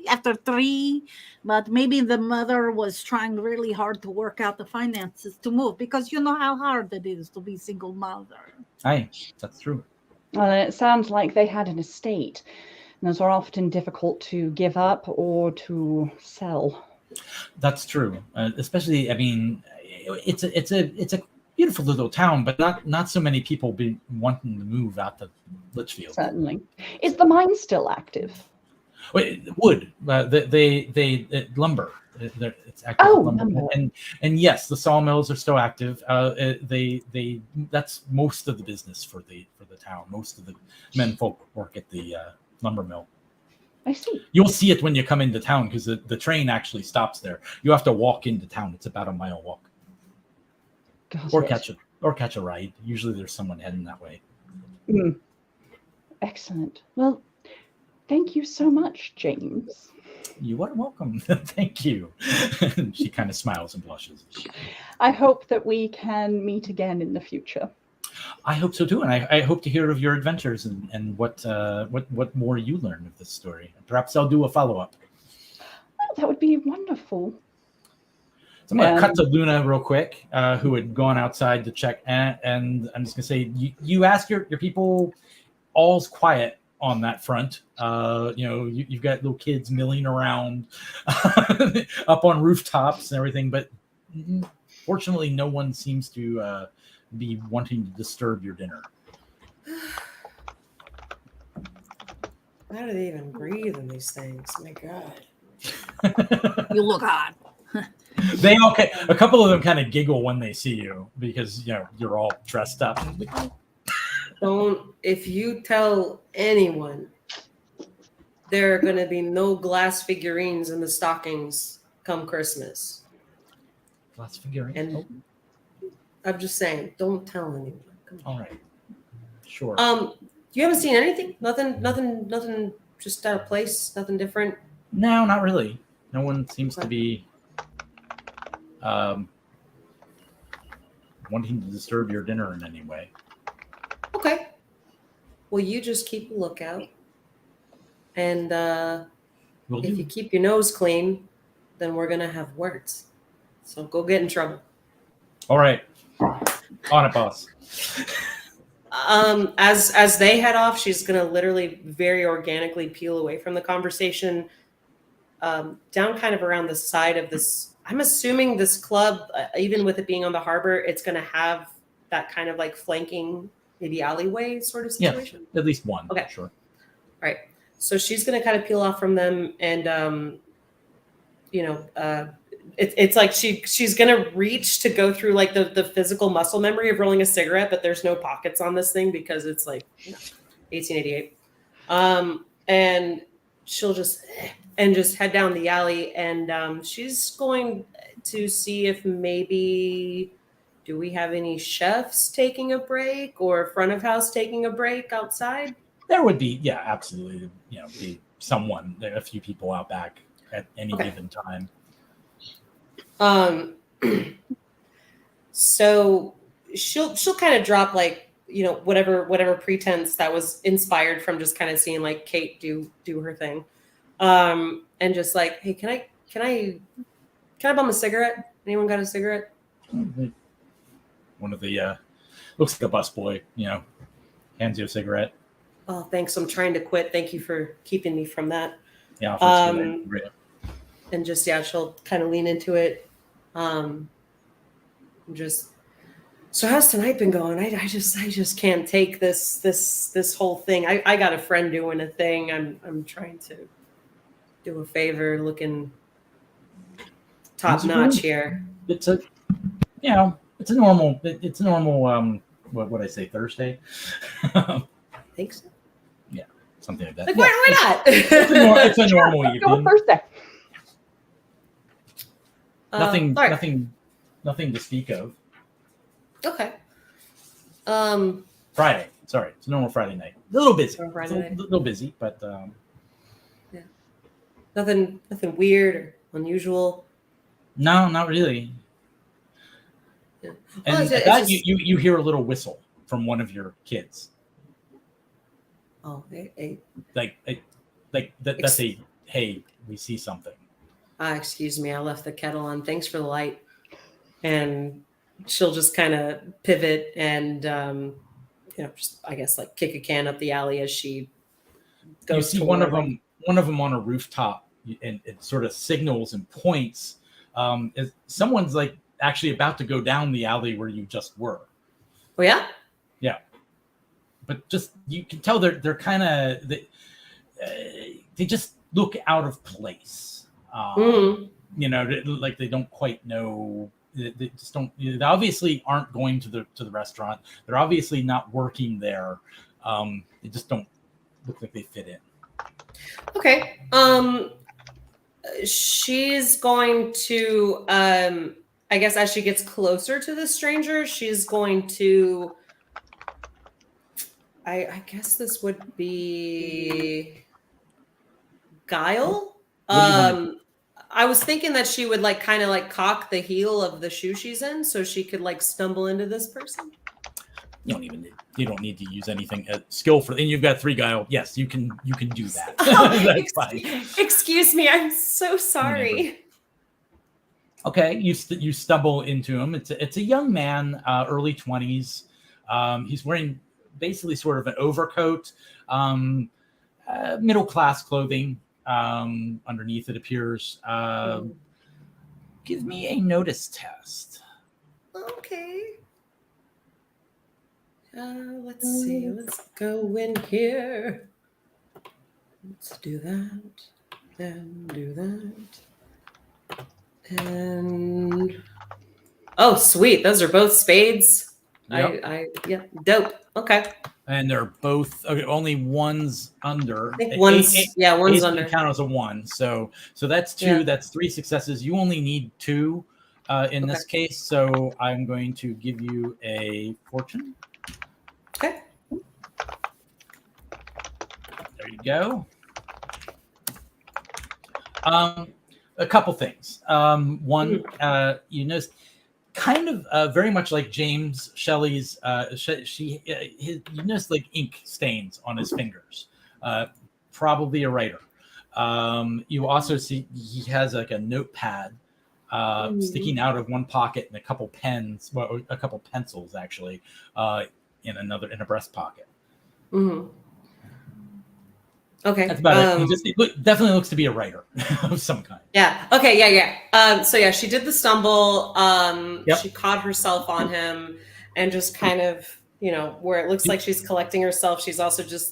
C: after three, but maybe the mother was trying really hard to work out the finances to move, because you know how hard it is to be single mother.
G: Aye, that's true.
D: Well, it sounds like they had an estate. And those are often difficult to give up or to sell.
G: That's true. Especially, I mean, it's a beautiful little town, but not so many people be wanting to move out to Litchfield.
D: Certainly. Is the mine still active?
G: Wood. They lumber. It's active. Lumber. And yes, the sawmills are still active. That's most of the business for the town. Most of the menfolk work at the lumber mill.
D: I see.
G: You'll see it when you come into town, because the train actually stops there. You have to walk into town. It's about a mile walk. Or catch a ride. Usually there's someone heading that way.
D: Excellent. Well, thank you so much, James.
G: You are welcome. Thank you. She kind of smiles and blushes.
D: I hope that we can meet again in the future.
G: I hope so too, and I hope to hear of your adventures and what more you learn of this story. Perhaps I'll do a follow-up.
D: Oh, that would be wonderful.
G: So I'm going to cut to Luna real quick, who had gone outside to check, and I'm just going to say, you ask your people, all's quiet on that front. You've got little kids milling around up on rooftops and everything, but fortunately no one seems to be wanting to disturb your dinner.
F: How do they even breathe in these things? My God.
C: You look hot.
G: They a couple of them kind of giggle when they see you, because you're all dressed up.
F: If you tell anyone, there are going to be no glass figurines in the stockings come Christmas.
G: Glass figurines?
F: And I'm just saying, don't tell anyone.
G: All right. Sure.
F: You haven't seen anything? Nothing just out of place? Nothing different?
G: No, not really. No one seems to be wanting to disturb your dinner in any way.
F: Okay. Well, you just keep a lookout. And if you keep your nose clean, then we're going to have words. So go get in trouble.
G: All right. On it, boss.
F: As they head off, she's going to literally very organically peel away from the conversation, down kind of around the side of this. I'm assuming this club, even with it being on the harbor, it's going to have that kind of like flanking, maybe alleyway sort of situation.
G: Yeah, at least one.
F: Okay.
G: Sure.
F: All right. So she's going to kind of peel off from them, and it's like she's going to reach to go through like the physical muscle memory of rolling a cigarette, but there's no pockets on this thing because it's like 1888. And she'll just head down the alley, and she's going to see if maybe, do we have any chefs taking a break or front of house taking a break outside?
G: There would be, yeah, absolutely. Be someone, a few people out back at any given time.
F: So she'll kind of drop like, whatever pretense that was inspired from just kind of seeing like Kate do her thing. And just like, hey, can I bum a cigarette? Anyone got a cigarette?
G: One of the looks like a busboy, hands you a cigarette.
F: Oh, thanks. I'm trying to quit. Thank you for keeping me from that.
G: Yeah.
F: And just, she'll kind of lean into it. Just, So how's tonight been going? I just can't take this whole thing. I got a friend doing a thing. I'm trying to do a favor, looking top notch here.
G: It's a, it's a normal. It's a normal. What would I say? Thursday.
F: Think so?
G: Yeah, something like that.
F: Like why not?
G: It's a normal
D: Go
G: evening.
D: Thursday.
G: Nothing.
F: all right.
G: Nothing to speak of.
F: Okay.
G: Friday. Sorry, it's a normal Friday night. A little busy.
F: Friday night.
G: A little busy, but
F: Yeah. Nothing weird or unusual.
G: no, not really.
F: Yeah.
G: And
F: Well, it's
G: at that,
F: just-
G: you hear a little whistle from one of your kids,
F: Oh, hey.
G: like that's a hey, we see something.
F: Excuse me, I left the kettle on. Thanks for the light. And she'll just kind of pivot and just I guess like kick a can up the alley as she goes.
G: You see
F: toward
G: one of them on a rooftop, and it sort of signals and points. As someone's like actually about to go down the alley where you just were.
F: Oh yeah.
G: Yeah, but just you can tell they're kind of they just look out of place. Like they don't quite know. They just don't. They obviously aren't going to the restaurant. They're obviously not working there. They just don't look like they fit in.
F: Okay. She's going to I guess as she gets closer to the stranger, she's going to I guess this would be guile. I was thinking that she would kind of cock the heel of the shoe she's in so she could stumble into this person.
G: You don't need to use anything skillful. And you've got 3 guile. Yes, you can do that. That's fine.
F: Excuse me, I'm so sorry.
G: Okay, you stumble into him. It's a young man, early 20s. He's wearing basically sort of an overcoat, middle class clothing. Underneath it appears. Give me a notice test.
F: Okay. Let's see. Let's go in here. Let's do that. And do that. And oh, sweet. Those are both spades.
G: Yep.
F: Yeah, dope. Okay.
G: And they're both only one's under.
F: I think one's
G: Ace
F: under.
G: can count as a 1. So that's 2.
F: Yeah.
G: That's 3 successes. You only need 2 in this case. So I'm going to give you a fortune.
F: Okay.
G: There you go. A couple things. One, you notice, kind of very much like James Shelley's. You notice like ink stains on his fingers. Probably a writer. You also see he has like a notepad sticking out of one pocket and a couple pens, well, a couple pencils actually, in a breast pocket.
F: Mm-hmm. Okay.
G: That's about it. It definitely looks to be a writer of some kind.
F: Yeah. Okay. Yeah. So she did the stumble.
G: Yep.
F: She caught herself on him and just kind of, where it looks like she's collecting herself. She's also just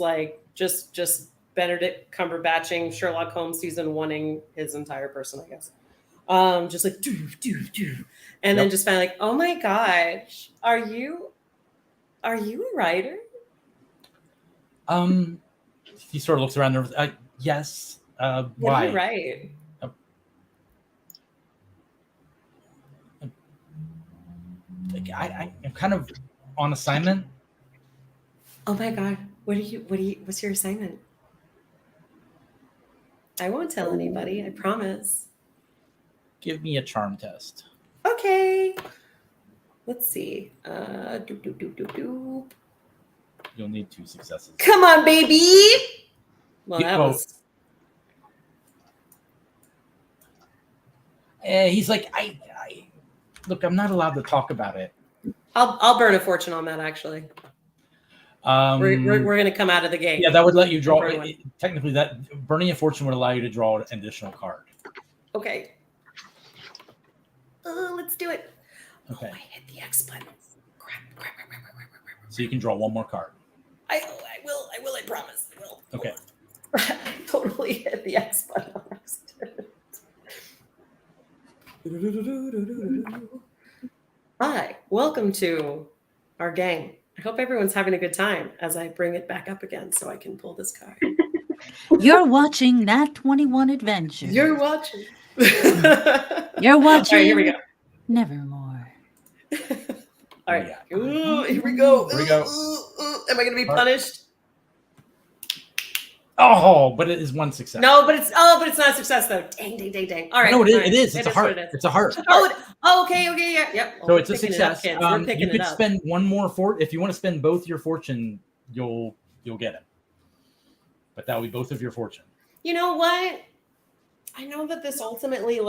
F: just Benedict Cumberbatching Sherlock Holmes season 1ing his entire person, I guess. Just like do. And then just finally oh my gosh, are you a writer?
G: He sort of looks around there. Yes.
F: What
G: Why?
F: do you write?
G: I'm kind of on assignment.
F: Oh my god. What's your assignment? I won't tell anybody, I promise.
G: Give me a charm test.
F: Okay. Let's see.
G: You'll need 2 successes.
F: Come on, baby. Well, that was.
G: He's like, I look. I'm not allowed to talk about it.
F: I'll burn a fortune on that. Actually, we're gonna come out of the gate.
G: Yeah, that would let you draw. Technically, that burning a fortune would allow you to draw an additional card.
F: Okay. Let's do it.
G: Okay.
F: Oh, I hit the X button.
G: So you can draw one more card.
F: I will, I promise. I will.
G: Okay.
F: I totally hit the X button on accident. Hi, welcome to our gang. I hope everyone's having a good time as I bring it back up again so I can pull this card.
C: You're watching Nat 21 Adventure.
F: You're watching.
C: You're watching
F: All right, here we go.
C: Nevermore.
F: All right. Ooh, here we go.
G: Here we go.
F: Am I going to be punished?
G: Oh, but it is one success.
F: No, but it's not a success though. Dang. All right.
G: No, it is.
F: all right.
G: It is. It's a heart.
F: What it is.
G: It's a heart.
F: Okay, yeah. Yep.
G: So it's a
F: Picking it up,
G: success.
F: kids. We're picking
G: You could
F: it up.
G: spend one more if you want to spend both your fortune, you'll get it. But that will be both of your fortune.
F: You know what? I know that this ultimately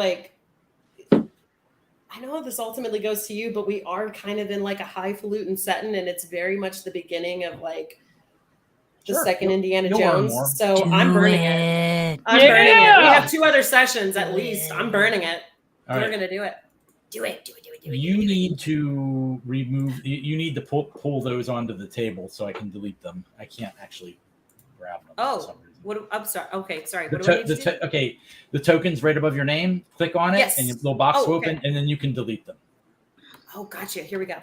F: goes to you, but we are kind of in like a highfalutin setting, and it's very much the beginning of like the second Indiana
G: you'll learn
F: Jones.
G: more.
F: So I'm burning it. I'm burning it. We have 2 other sessions at least. I'm burning it.
G: All
F: We're
G: right.
F: gonna do it. Do it.
G: You need to remove. You need to pull those onto the table so I can delete them. I can't actually grab them. for some reason.
F: What? I'm sorry. Okay, sorry.
G: The
F: What do I need to do?
G: okay, the token's right above your name. Click on it,
F: Yes.
G: and your little box will
F: okay.
G: open, and then you can delete them.
F: Oh, gotcha. Here we go.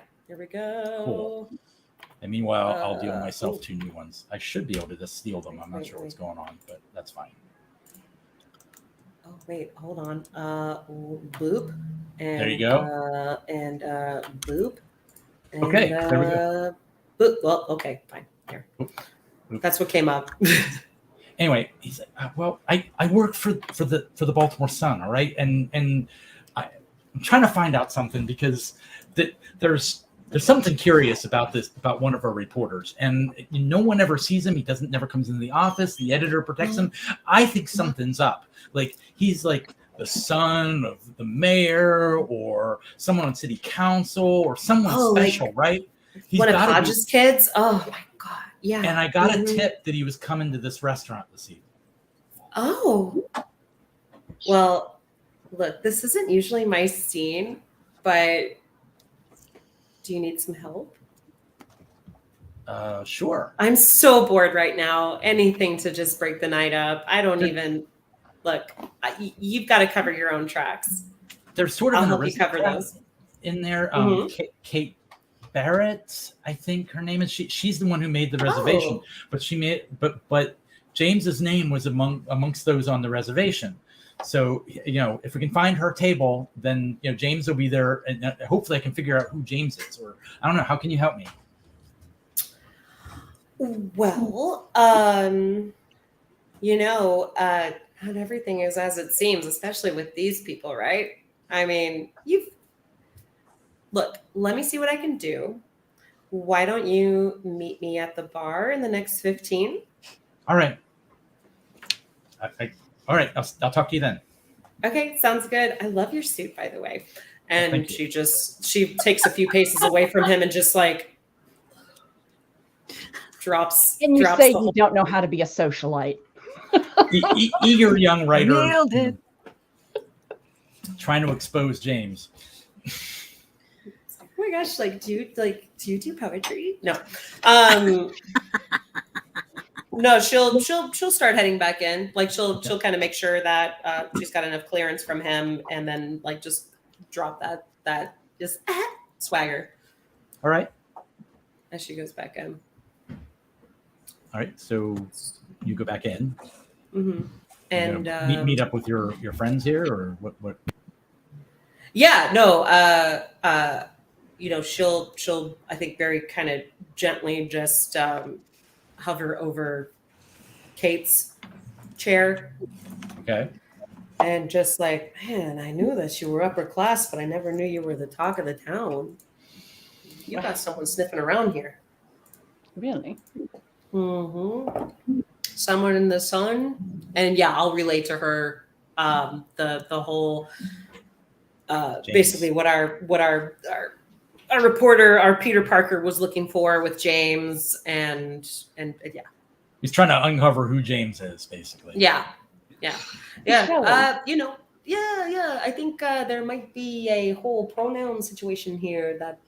G: Cool. And meanwhile, I'll deal myself 2 new ones. I should be able to just steal them. I'm not sure what's going on, but that's fine.
F: Oh wait, hold on. Boop. And,
G: There you go.
F: And boop. And,
G: Okay, there we go.
F: Boop. Well, okay, fine. Here.
G: Oop.
F: That's what came up.
G: Anyway, he's like, well, I work for the Baltimore Sun, all right, and I'm trying to find out something because there's something curious about one of our reporters, and no one ever sees him. He never comes into the office. The editor protects him. I think something's up. Like he's like the son of the mayor or someone on city council or someone special, right? He's
F: one of
G: gotta
F: Hodge's kids. Oh my god. Yeah.
G: And I got a tip that he was coming to this restaurant this evening.
F: Oh. Well, look, this isn't usually my scene, but do you need some help?
G: Sure.
F: I'm so bored right now. Anything to just break the night up. I don't even look. You've got to cover your own tracks.
G: There's sort of
F: I'll
G: an
F: help you cover
G: aristocrat
F: those.
G: in there. Kate Barrett, I think her name is. She's the one who made the reservation, but she made but James's name was amongst those on the reservation. So if we can find her table, then James will be there, and hopefully I can figure out who James is. Or I don't know. How can you help me?
F: Well, not everything is as it seems, especially with these people, right? I mean, look, let me see what I can do. Why don't you meet me at the bar in the next 15?
G: All right. All right. I'll talk to you then.
F: Okay, sounds good. I love your suit, by the way. And
G: Thank you.
F: she takes a few paces away from him and just like drops.
D: And you
F: drops
D: say
F: the
D: you
F: whole-
D: don't know how to be a socialite.
G: Eager young writer
C: Nailed it.
G: trying to expose James.
F: Oh my gosh! Do you do poetry? No. No, she'll start heading back in. Like she'll kind of make sure that she's got enough clearance from him, and then like just drop that just swagger
G: All right.
F: as she goes back in.
G: All right. So you go back in.
F: Mm-hmm. And
G: meet up with your friends here, or what?
F: Yeah, no. She'll I think very kind of gently just hover over Kate's chair.
G: Okay.
F: And just like, man, I knew that you were upper class, but I never knew you were the talk of the town. You got someone sniffing around here.
D: Really?
F: Mm-hmm. Someone in the sun. And yeah, I'll relate to her the whole basically what our reporter, our Peter Parker, was looking for with James, and yeah.
G: He's trying to uncover who James is, basically.
F: Yeah. I think there might be a whole pronoun situation here that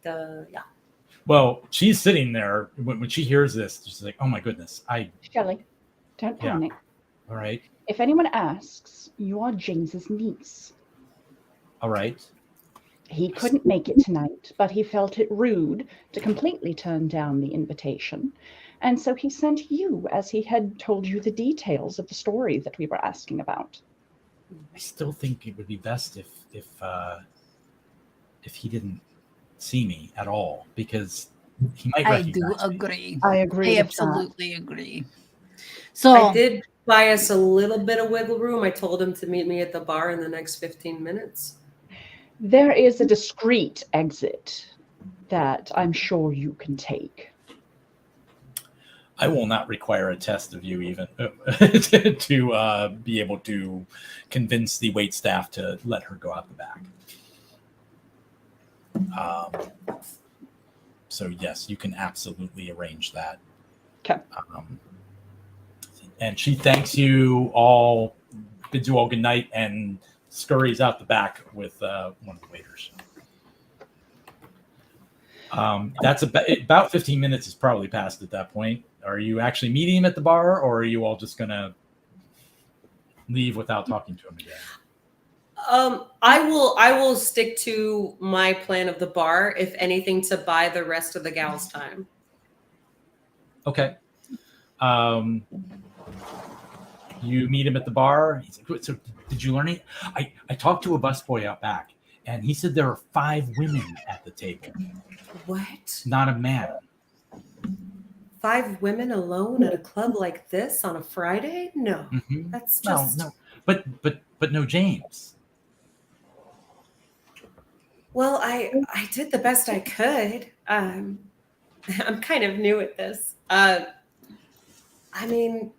G: Well, she's sitting there when she hears this. She's like, "Oh my goodness!
D: Shelley, don't
G: Yeah.
D: panic.
G: All right,
D: If anyone asks, you are James's niece.
G: all right."
D: He couldn't make it tonight, but he felt it rude to completely turn down the invitation. And so he sent you, as he had told you the details of the story that we were asking about.
G: I still think it would be best if he didn't see me at all, because he might
C: I do
G: recognize me.
C: agree.
D: I agree.
C: I
D: with that.
C: absolutely agree. So
F: I did buy us a little bit of wiggle room. I told him to meet me at the bar in the next 15 minutes.
D: There is a discreet exit that I'm sure you can take.
G: I will not require a test of you even to be able to convince the wait staff to let her go out the back. So yes, you can absolutely arrange that.
D: Okay.
G: And she thanks you all, bids you all good night, and scurries out the back with one of the waiters. That's about 15 minutes is probably passed at that point. Are you actually meeting him at the bar, or are you all just gonna leave without talking to him again?
F: I will stick to my plan of the bar, if anything, to buy the rest of the gals time.
G: Okay. You meet him at the bar. He's like, so did you learn it? I talked to a busboy out back, and he said there are 5 women at the table.
F: What?
G: Not a man.
F: 5 women alone at a club like this on a Friday? No,
G: Mm-hmm.
F: that's just
G: no. But no James.
F: Well, I did the best I could. I'm kind of new at this. I mean,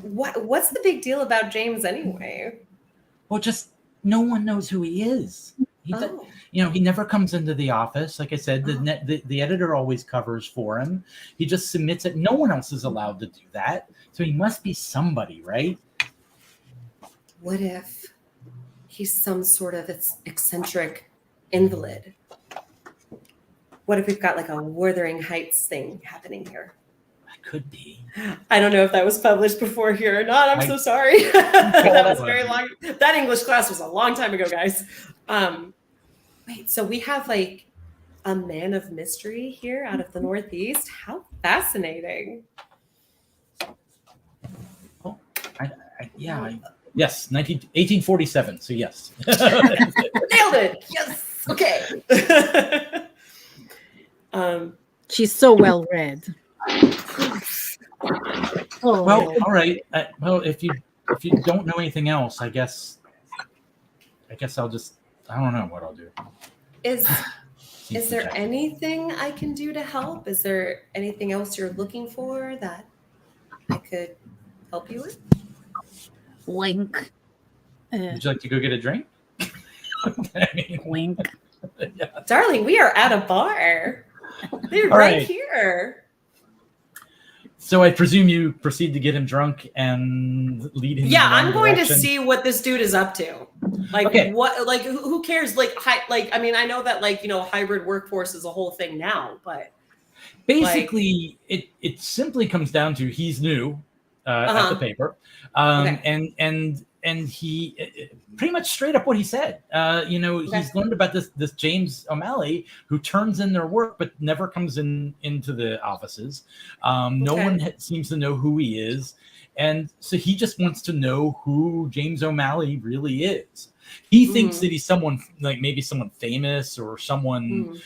F: what's the big deal about James anyway?
G: Well, just no one knows who he is. He never comes into the office. Like I said, the editor always covers for him. He just submits it. No one else is allowed to do that. So he must be somebody, right?
F: What if he's some sort of eccentric invalid? What if we've got like a Wuthering Heights thing happening here?
G: Could be.
F: I don't know if that was published before here or not. I'm so sorry. That was very long. That English class was a long time ago, guys. Wait, so we have like a man of mystery here out of the Northeast? How fascinating.
G: Oh, yes, 1847. So yes.
F: Nailed it. Yes. Okay.
C: she's so well read. Oh.
G: Well, all right. Well, if you don't know anything else, I guess I'll just, I don't know what I'll do.
F: Is there anything I can do to help? Is there anything else you're looking for that I could help you with?
C: Wink.
G: Would you like to go get a drink?
C: Wink.
G: Yeah.
F: Darling, we are at a bar. They're
G: All
F: right
G: right.
F: here.
G: So I presume you proceed to get him drunk and lead him.
F: Yeah,
G: in the
F: I'm
G: wrong
F: going to
G: direction.
F: see what this dude is up to. Like,
G: Okay.
F: what? Like, who cares? Like, I mean, I know that hybrid workforce is a whole thing now, but
G: Basically, it simply comes down to he's new at the paper,
F: Okay.
G: and he pretty much straight up what he said. He's learned about this James O'Malley who turns in their work but never comes into the offices. No one seems to know who he is, and so he just wants to know who James O'Malley really is. He thinks that he's someone like maybe someone famous or someone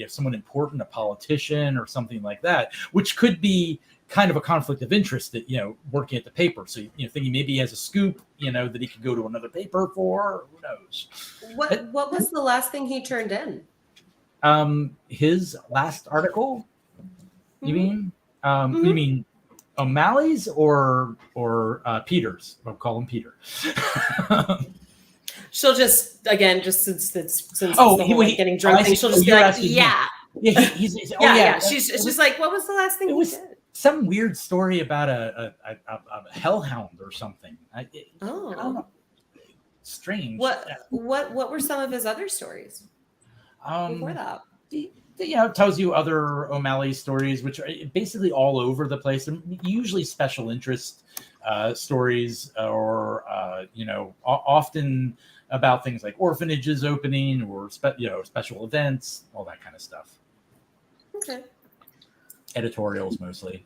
G: someone important, a politician or something like that, which could be kind of a conflict of interest that working at the paper. So thinking maybe he has a scoop that he could go to another paper for. Who knows?
F: what was the last thing he turned in?
G: His last article. You mean? You mean O'Malley's or Peter's? I'll call him Peter.
F: She'll just since getting drunk thing, she'll just be like, yeah.
G: He's
F: She's just like, what was the last thing he did?
G: Some weird story about a hellhound or something. I don't know. Strange.
F: What were some of his other stories before that?
G: tells you other O'Malley stories, which are basically all over the place, and usually special interest stories, or often about things like orphanages opening or special events, all that kind of stuff.
F: Okay.
G: Editorials mostly.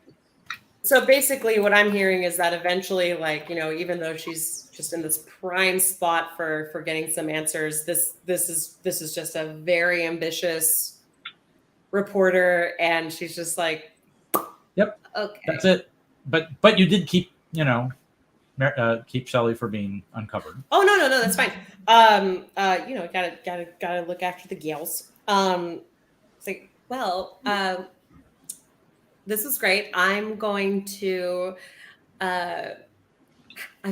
F: So basically what I'm hearing is that eventually, like, even though she's just in this prime spot for getting some answers, this is just a very ambitious reporter, and she's just like,
G: yep,
F: okay,
G: that's it. But you did keep keep Shelley for being uncovered.
F: Oh, no, that's fine. Gotta look after the gals. It's like, well, this is great. I'm going to, I've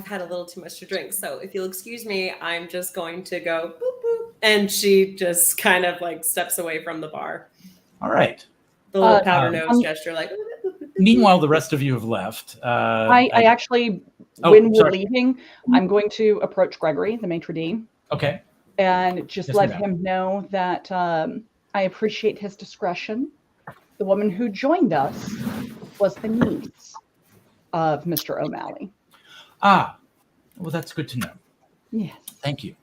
F: had a little too much to drink. So if you'll excuse me, I'm just going to go boop, boop. And she just kind of like steps away from the bar.
G: All right.
F: The little powder nose gesture, like.
G: Meanwhile, the rest of you have left.
D: I actually, when we're leaving, I'm going to approach Gregory, the maitre d'.
G: Okay.
D: And just let him know that I appreciate his discretion. The woman who joined us was the niece of Mr. O'Malley.
G: Ah, well, that's good to know.
D: Yes.
G: Thank you.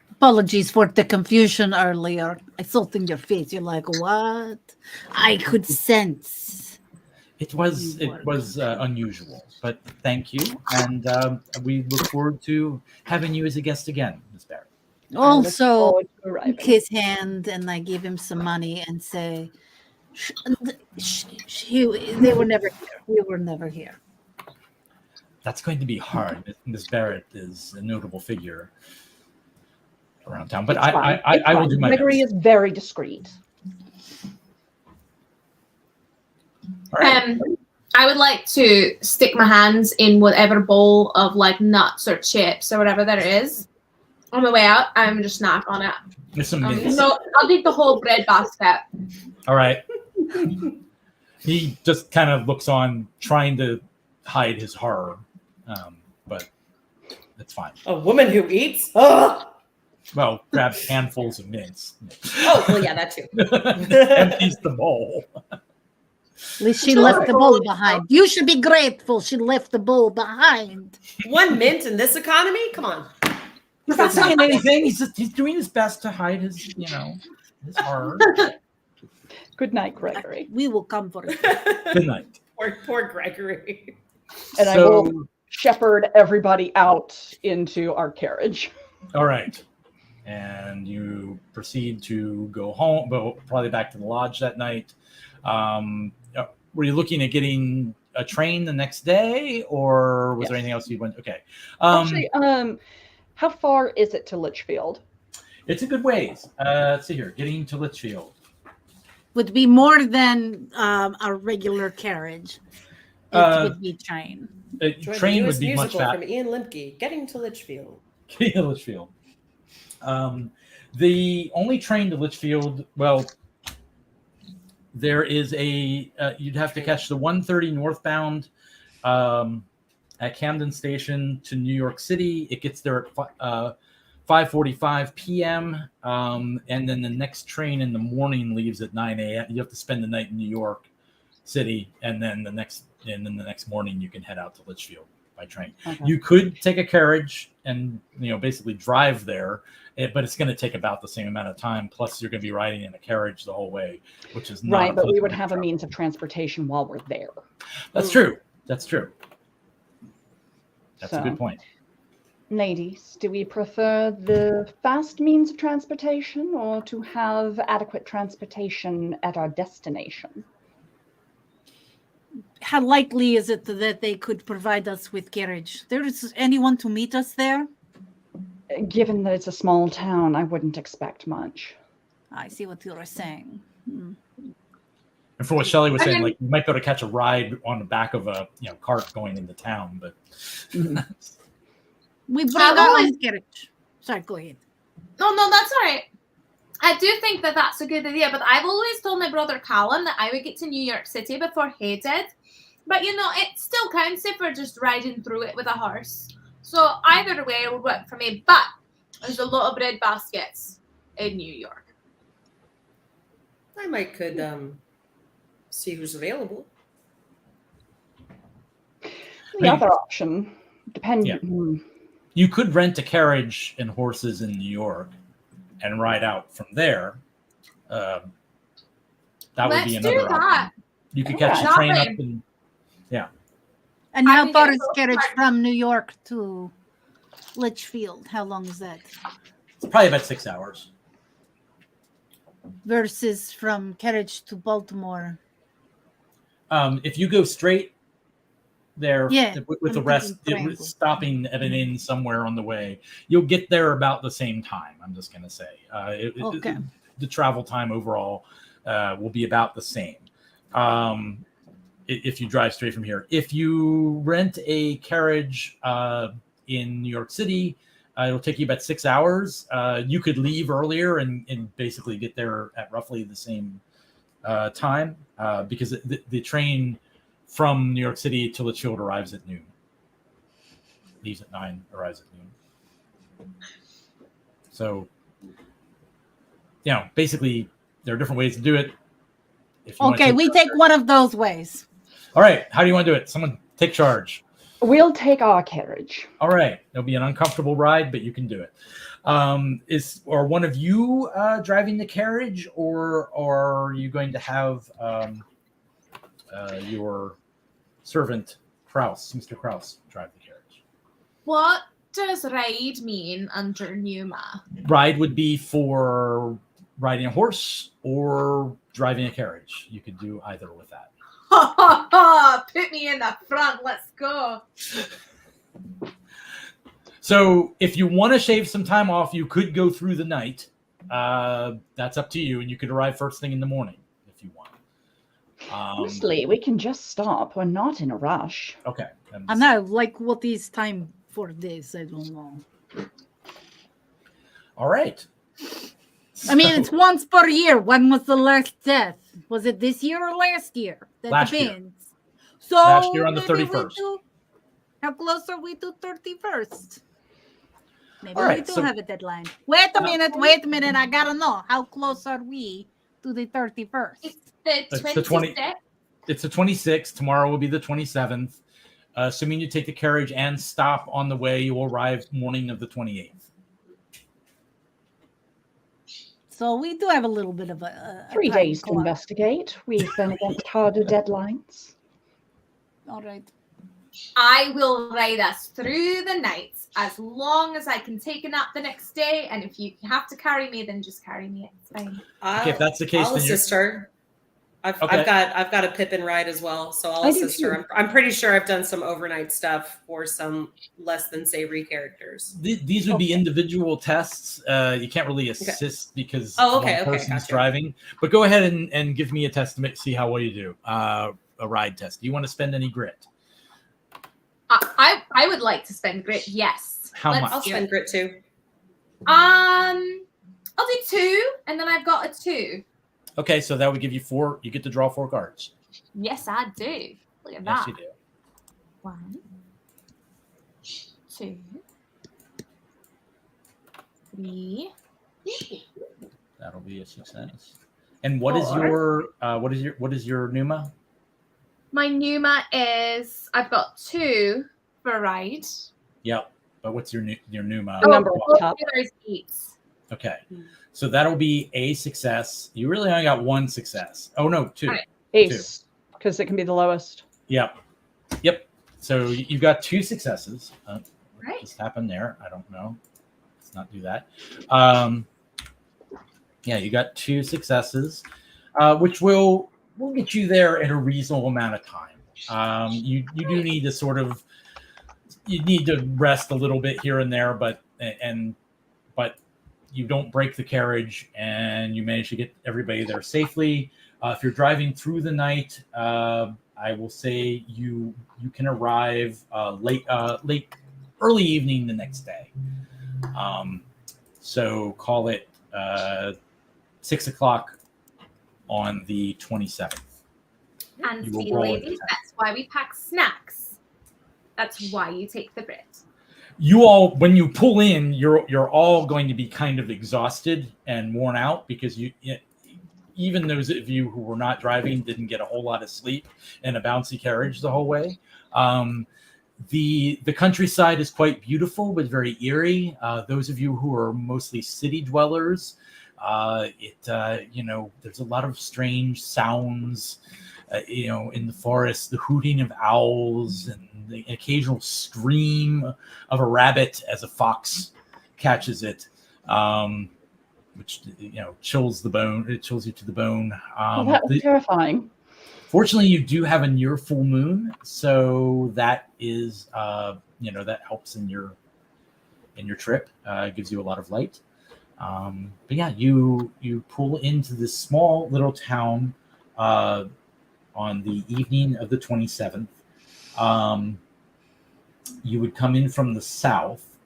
C: Apologies for the confusion earlier. I saw it in your face. You're like, what? I could sense.
G: It was unusual, but thank you. And we look forward to having you as a guest again, Ms. Barrett.
C: Also, take his hand and I give him some money and say, they were never here. We were never here.
G: That's going to be hard. Ms. Barrett is a notable figure around town, but I will do my best.
D: Gregory is very discreet.
G: All right.
E: I would like to stick my hands in whatever bowl of like nuts or chips or whatever there is. On my way out, I'm just snack on it.
G: There's some mints.
E: No, I'll take the whole bread basket.
G: All right. He just kind of looks on, trying to hide his horror, but it's fine.
F: A woman who eats? Oh!
G: Well, grabs handfuls of mints.
F: Oh, well, yeah, that too.
G: Empties the bowl.
C: At least she left the bowl behind. You should be grateful she left the bowl behind.
F: One mint in this economy? Come on.
G: He's not saying anything. He's doing his best to hide his, his horror.
D: Good night, Gregory.
C: We will come for you.
G: Good night.
F: Poor Gregory.
D: And I will shepherd everybody out into our carriage.
G: All right. And you proceed to go home, but probably back to the lodge that night. Were you looking at getting a train the next day, or was there anything else you went? Okay.
D: Actually, how far is it to Litchfield?
G: It's a good ways. Let's see here. Getting to Litchfield
C: would be more than a regular carriage. It would be train.
G: Train would be much faster.
F: From Ian Limke, Getting to Litchfield.
G: Getting to Litchfield. The only train to Litchfield, well, there is you'd have to catch the 1:30 northbound at Camden Station to New York City. It gets there at 5:45 p.m. And then the next train in the morning leaves at 9 a.m. You have to spend the night in New York City, and then the next morning you can head out to Litchfield by train. Okay. You could take a carriage and basically drive there, but it's going to take about the same amount of time. Plus, you're going to be riding in a carriage the whole way, which is not
D: right. But we would have a means of transportation while we're there.
G: That's true. That's true. That's a good point.
D: Ladies, do we prefer the fast means of transportation or to have adequate transportation at our destination?
C: How likely is it that they could provide us with carriage? There is anyone to meet us there?
D: Given that it's a small town, I wouldn't expect much.
C: I see what you're saying.
G: And for what Shelley was saying, like you might be able to catch a ride on the back of a cart going into town, but
C: we bring our own carriage. Sorry, go ahead.
E: No, that's all right. I do think that that's a good idea, but I've always told my brother Callum that I would get to New York City before he did. But it still counts if we're just riding through it with a horse. So either way would work for me. But there's a lot of bread baskets in New York.
F: I might could see who's available.
D: The other option,
G: Yeah. You could rent a carriage and horses in New York and ride out from there. That would be
E: Let's
G: another
E: do that.
G: option. You could catch the
E: Alright.
G: train up and
C: And
E: I
C: how
E: can
C: far
E: get
C: is
E: both
C: carriage
E: parts.
C: from New York to Litchfield? How long is that?
G: it's probably about 6 hours.
C: Versus from carriage to Baltimore.
G: If you go straight there
C: Yeah,
G: with the
C: I'm
G: rest,
C: thinking triangle.
G: stopping at an inn somewhere on the way, you'll get there about the same time. I'm just going to say.
C: Okay.
G: The travel time overall will be about the same. If you drive straight from here. If you rent a carriage in New York City, it'll take you about 6 hours. You could leave earlier and basically get there at roughly the same time because the train from New York City to Litchfield arrives at noon. Leaves at 9, arrives at noon. So, basically, there are different ways to do it. If you wanna
C: Okay,
G: take
C: we
G: your-
C: take one of those ways.
G: All right, how do you want to do it? Someone take charge.
D: We'll take our carriage.
G: All right, it'll be an uncomfortable ride, but you can do it. Is one of you driving the carriage, or are you going to have your servant Kraus, Mr. Kraus, drive the carriage?
E: What does ride mean under Numa?
G: Ride would be for riding a horse or driving a carriage. You could do either with that.
E: Ha ha ha! Put me in the front. Let's go.
G: So if you want to shave some time off, you could go through the night. That's up to you, and you could arrive first thing in the morning if you want.
D: Honestly, we can just stop. We're not in a rush.
G: Okay.
C: I know, like, what is time for this? I don't know.
G: All right.
C: I mean, it's once per year. When was the last death? Was it this year or last year? That
G: Last year.
C: depends. So
G: Last year on the
C: maybe we
G: 31st.
C: how close are we to 31st? Maybe
G: All
C: we
G: right,
C: do
G: so-
C: have a deadline. Wait a minute. I gotta know. How close are we to the 31st?
E: It's the
G: It's the 20
E: 26th.
G: It's the 26th. Tomorrow will be the 27th. Assuming you take the carriage and stop on the way, you will arrive morning of the 28th.
C: So we do have a little bit of a
D: 3
C: time
D: days to
C: clock.
D: investigate. We've been against harder deadlines.
C: All right.
E: I will ride us through the night as long as I can take a nap the next day. And if you have to carry me, then just carry me. It's fine.
G: Okay, if that's the case,
F: I'll
G: then you're-
F: assist her.
G: Okay.
F: I've got a Pippin ride as well, so I'll
D: I do
F: assist her.
D: too.
F: I'm pretty sure I've done some overnight stuff for some less than savory characters.
G: These would be individual tests. You can't really assist because
F: Oh, okay,
G: one
F: okay,
G: person's
F: gotcha.
G: driving. But go ahead and give me a test to see how well you do. A ride test. Do you want to spend any grit?
E: I would like to spend grit. Yes.
G: How
E: Let's
G: much?
F: I'll
E: do
F: spend
E: it.
F: grit too.
E: I'll do 2, and then I've got a 2.
G: Okay, so that would give you 4. You get to draw 4 cards.
E: Yes, I do. Look
G: Yes,
E: at that.
G: you do.
E: 1, 2, 3.
G: That'll be a success. And what is your Numa?
E: My Numa is I've got 2 for ride.
G: Yep. But what's your Numa?
D: The number
E: both
D: up top.
E: others eat.
G: Okay. So that'll be a success. You really only got 1 success. Oh no, 2.
E: Right.
D: Ace, because it can be the lowest.
G: Yep. So you've got 2 successes. What
E: Right.
G: just happened there? I don't know. Let's not do that. Yeah, you got 2 successes, which will get you there in a reasonable amount of time. You do need to you need to rest a little bit here and there, but you don't break the carriage and you manage to get everybody there safely. If you're driving through the night, I will say you can arrive early evening the next day. So call it 6 o'clock on the 27th.
E: And
G: You will
E: see,
G: roll a
E: ladies,
G: d10.
E: that's why we pack snacks. That's why you take the grit.
G: You all, when you pull in, you're all going to be kind of exhausted and worn out because even those of you who were not driving didn't get a whole lot of sleep in a bouncy carriage the whole way. The countryside is quite beautiful, but very eerie. Those of you who are mostly city dwellers, there's a lot of strange sounds, in the forest, the hooting of owls and the occasional scream of a rabbit as a fox catches it, which chills the bone. It chills you to the bone.
D: That was terrifying.
G: Fortunately, you do have a near full moon, so that is, that helps in your trip. It gives you a lot of light. But yeah, you pull into this small little town on the evening of the 27th. You would come in from the south.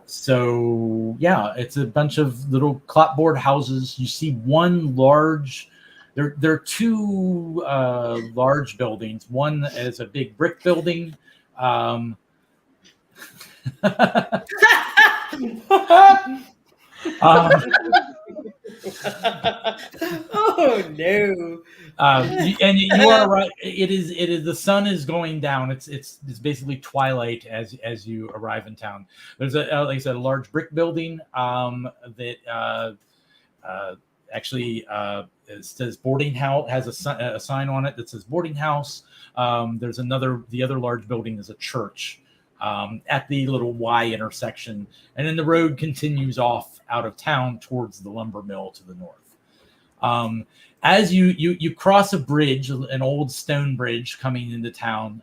G: So yeah, it's a bunch of little clapboard houses. You see one large. There are two large buildings. One is a big brick building. Oh
F: no!
G: And you are right. It is. The sun is going down. It's basically twilight as you arrive in town. There's like I said, a large brick building that actually it says boarding house, has a sign on it that says boarding house. There's the other large building is a church at the little Y intersection, and then the road continues off out of town towards the lumber mill to the north. As you cross a bridge, an old stone bridge coming into town,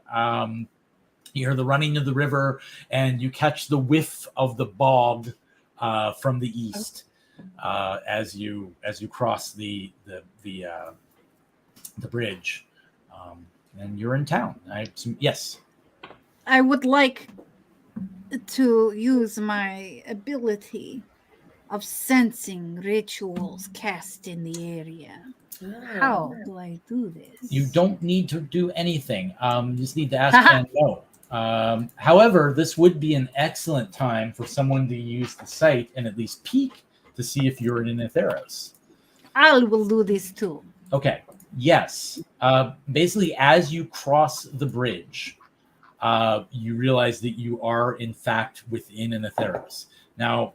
G: you hear the running of the river, and you catch the whiff of the bog from the east. As you cross the bridge, and you're in town. Yes.
C: I would like to use my ability of sensing rituals cast in the area. How do I do this?
G: You don't need to do anything. You just need to ask and know. However, this would be an excellent time for someone to use the site and at least peek to see if you're in Etheros.
C: I will do this too.
G: Okay. Yes. Basically, as you cross the bridge, you realize that you are, in fact, within an Etheros. Now,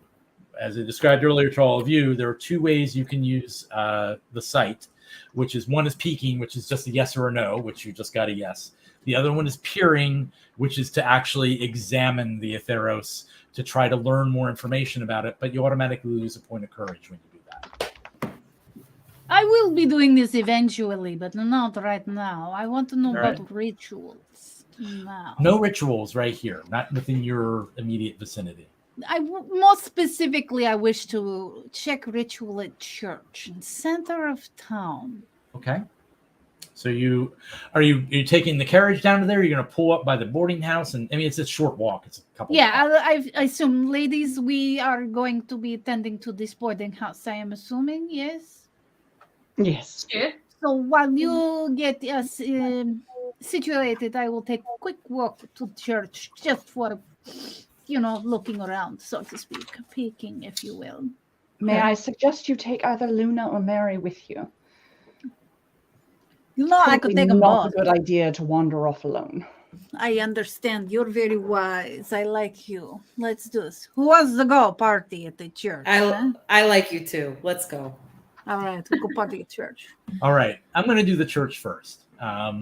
G: as I described earlier to all of you, there are two ways you can use the site, which is one is peeking, which is just a yes or a no, which you just got a yes. The other one is peering, which is to actually examine the Etheros to try to learn more information about it, but you automatically lose a point of courage when you do that.
C: I will be doing this eventually, but not right now. I want to know about rituals now.
G: No rituals right here, not within your immediate vicinity.
C: Most specifically, I wish to check ritual at church in center of town.
G: Okay. So you taking the carriage down to there? You're going to pull up by the boarding house, and I mean it's a short walk. It's a couple.
C: Yeah, I assume, ladies, we are going to be attending to this boarding house. I am assuming, yes.
D: Yes.
E: Sure.
C: So while you get us situated, I will take a quick walk to church just for, looking around, so to speak, peeking, if you will.
D: May I suggest you take either Luna or Mary with you?
C: I could take them
D: not
C: both.
D: a good idea to wander off alone.
C: I understand. You're very wise. I like you. Let's do this. Who wants to go party at the church?
F: I like you too. Let's go.
C: All right, we'll go party at church.
G: All right, I'm going to do the church first.
C: I'm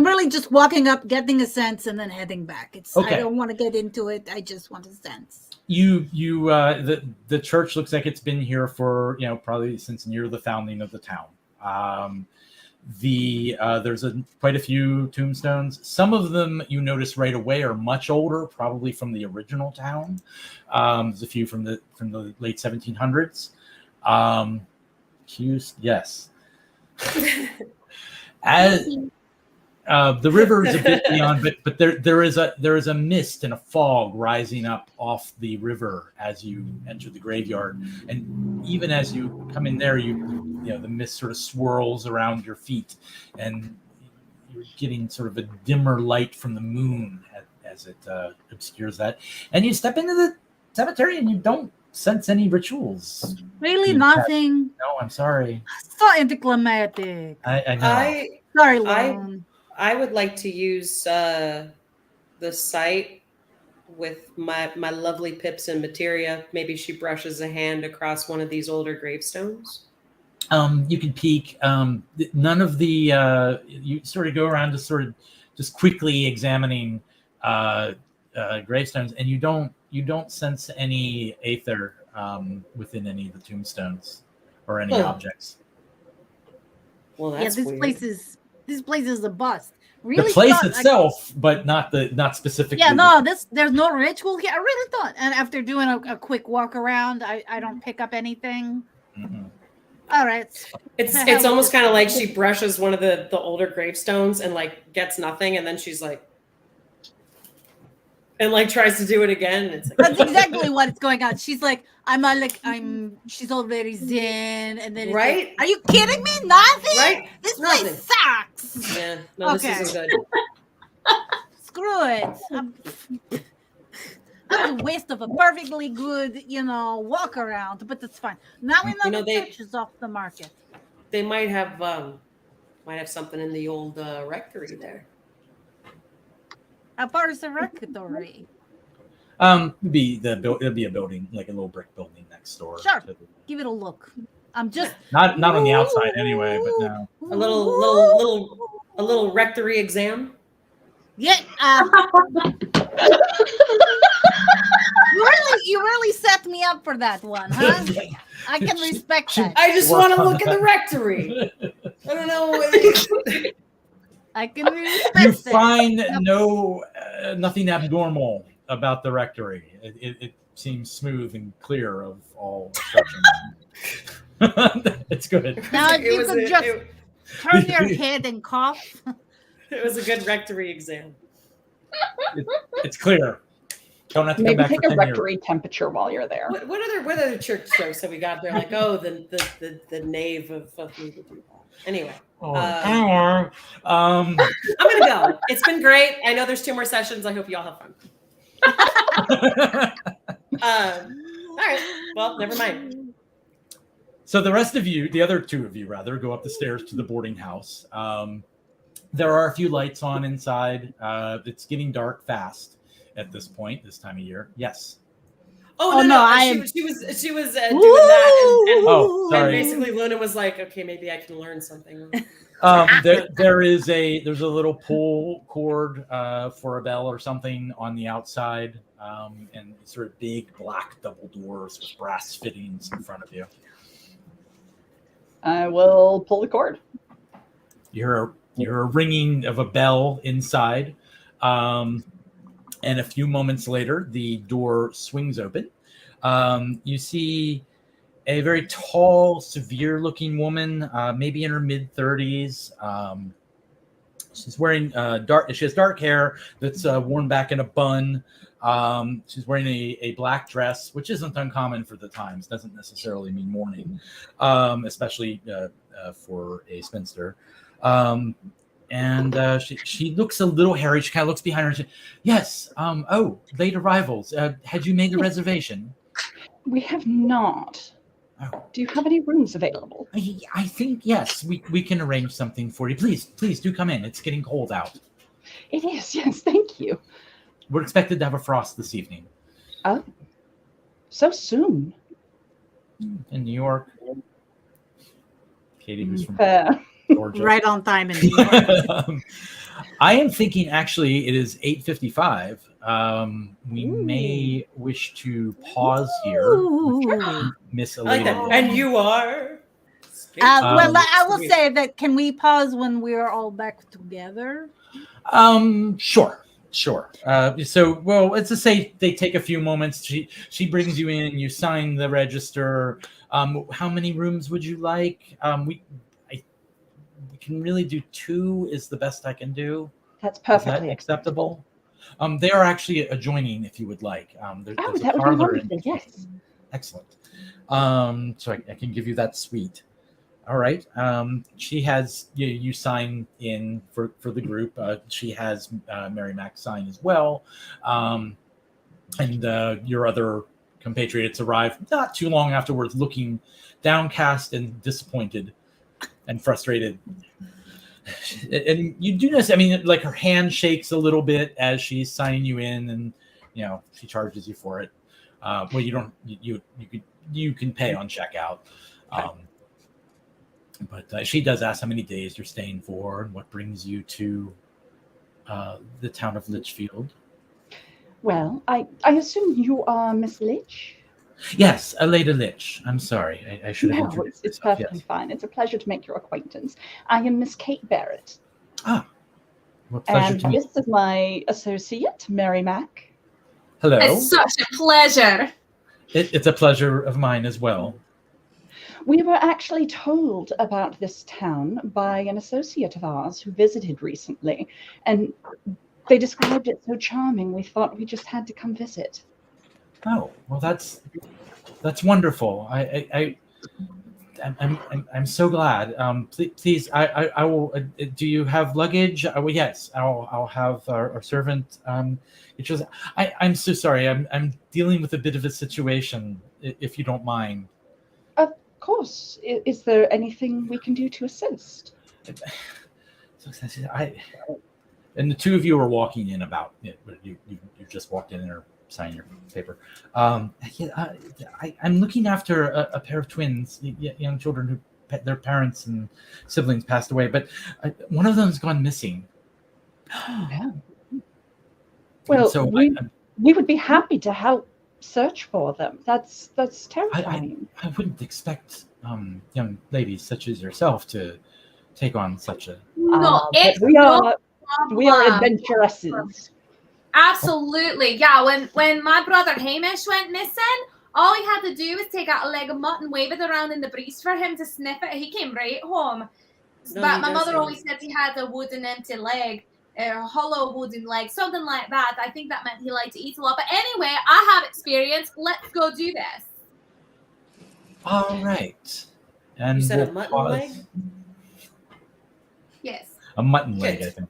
C: really just walking up, getting a sense, and then heading back.
G: Okay.
C: I don't want to get into it. I just want a sense.
G: The church looks like it's been here for probably since near the founding of the town. There's quite a few tombstones. Some of them you notice right away are much older, probably from the original town. There's a few from the late 1700s. Yes. As the river is a bit beyond, but there is a mist and a fog rising up off the river as you enter the graveyard, and even as you come in there, the mist sort of swirls around your feet, and you're getting sort of a dimmer light from the moon as it obscures that, and you step into the cemetery and you don't sense any rituals.
C: Really,
G: Yeah.
C: nothing.
G: No, I'm sorry.
C: So anticlimactic.
G: I know.
C: Sorry,
F: I
C: Lone.
F: I would like to use the site with my lovely Pips and Materia. Maybe she brushes a hand across one of these older gravestones.
G: You can peek. None of the you sort of go around to sort of just quickly examining gravestones, and you don't sense any aether within any of the tombstones or any objects.
F: Well,
C: Yeah,
F: that's
C: this
F: weird.
C: place is a bust. Really
G: The place
C: thought,
G: itself, but not specifically.
C: Yeah, no, there's no ritual here. I really thought, and after doing a quick walk around, I don't pick up anything.
G: Mhm.
C: All right,
F: It's almost kind of like she brushes one of the older gravestones and like gets nothing, and then she's like, and like tries to do it again. And it's like,
C: that's exactly what's going on. She's like, she's already zen, and then it's
F: Right?
C: like, are you kidding me? Nothing.
F: Right?
C: This
F: Nothing.
C: place sucks.
F: Yeah, no,
C: Okay.
F: this isn't good.
C: Screw it. That was a waste of a perfectly good, walk around, but that's fine. Now we know the church is off the market.
F: They might have something in the old rectory there.
C: How far is the rectory?
G: It'll be a building, like a little brick building next door.
C: Sure. Give it a look. I'm just
G: not on the outside anyway, but no.
F: A little rectory exam.
C: Yeah. You really set me up for that one, huh? I can respect that.
F: I just want to look at the rectory. I don't know.
C: I can respect
G: You
C: that.
G: find nothing abnormal about the rectory. It seems smooth and clear of all obstructions. It's good.
C: Now, if you could just turn your head and cough.
F: It was a good rectory exam.
G: It's clear. Don't have to
D: Maybe
G: come back
D: take
G: for
D: a
G: 10
D: rectory
G: years.
D: temperature while you're there.
F: What other church jokes have we got there? Like, oh, the nave of anyway.
G: I'm
F: I'm gonna go. It's been great. I know there's 2 more sessions. I hope you all have fun. All right. Well, never mind.
G: So the rest of you, the other 2 of you rather, go up the stairs to the boarding house. There are a few lights on inside. It's getting dark fast at this point, this time of year. Yes.
F: Oh no! She was doing that,
G: Oh, sorry.
F: And basically, Luna was like, "Okay, maybe I can learn something."
G: There's a little pull cord for a bell or something on the outside, and sort of big black double doors with brass fittings in front of you.
D: I will pull the cord.
G: You're a ringing of a bell inside, and a few moments later, the door swings open. You see a very tall, severe-looking woman, maybe in her mid-30s. She's wearing She has dark hair that's worn back in a bun. She's wearing a black dress, which isn't uncommon for the times. Doesn't necessarily mean mourning, especially for a spinster. And she looks a little hairy. She kind of looks behind her. And she, yes. Late arrivals. Had you made a reservation?
D: We have not.
G: Oh.
D: Do you have any rooms available?
G: I think yes. We can arrange something for you. Please do come in. It's getting cold out.
D: It is. Yes. Thank you.
G: We're expected to have a frost this evening.
D: Oh, so soon.
G: In New York. Katie, who's from Georgia.
C: Right on time in New York.
G: I am thinking actually it is 8:55. We may wish to pause here. Miss
F: I like that.
G: Elaine.
F: And you are.
C: I will say that. Can we pause when we're all back together?
G: Sure. Let's just say they take a few moments. She brings you in. You sign the register. How many rooms would you like? We can really do 2 is the best I can do.
D: That's
G: Is
D: perfectly
G: that acceptable? They are actually adjoining if you would like. There's a
D: that would be
G: parlor
D: wonderful. Yes.
G: Excellent. So I can give you that suite. All right. She has you sign in for the group. She has Mary Mac sign as well, and your other compatriots arrive not too long afterwards, looking downcast and disappointed and frustrated. And you do notice, I mean, like her hand shakes a little bit as she's signing you in, and she charges you for it. Well, you can pay on checkout. But she does ask how many days you're staying for and what brings you to the town of Litchfield.
D: Well, I assume you are Miss Litch?
G: Yes, Lady Litch. I'm sorry. I should have
D: No,
G: introduced
D: it's
G: myself.
D: perfectly
G: Yes.
D: fine. It's a pleasure to make your acquaintance. I am Miss Kate Barrett.
G: Ah, what pleasure
D: And
G: to meet
D: this is my associate, Mary Mack.
G: Hello.
E: It's such a pleasure.
G: It's a pleasure of mine as well.
D: We were actually told about this town by an associate of ours who visited recently, and they described it so charming, we thought we just had to come visit.
G: Oh, well, that's wonderful. I'm so glad. Please, I will. Do you have luggage? Well, yes, I'll have our servant. It's just, I'm so sorry. I'm dealing with a bit of a situation, if you don't mind.
D: Of course. Is there anything we can do to assist?
G: And the two of you are walking in about. You just walked in or signed your paper. I'm looking after a pair of twins, young children who their parents and siblings passed away, but one of them's gone missing.
D: Yeah. Well,
G: so
D: we would be happy to help search for them. That's terrifying.
G: I wouldn't expect young ladies such as yourself to take on such a.
E: No,
D: but
E: it's
D: we are
E: problem.
D: adventuresses.
E: Absolutely. Yeah, when my brother Hamish went missing, all he had to do was take out a leg of mutton, wave it around in the breeze for him to sniff it. He came right home.
F: No,
E: But
F: he
E: my mother
F: doesn't.
E: always said he had a wooden empty leg, a hollow wooden leg, something like that. I think that meant he liked to eat a lot. But anyway, I have experience. Let's go do this.
G: All right. And
F: You said a
G: we'll
F: mutton
G: pause.
F: leg?
E: Yes.
G: A mutton leg,
F: Good.
G: I think.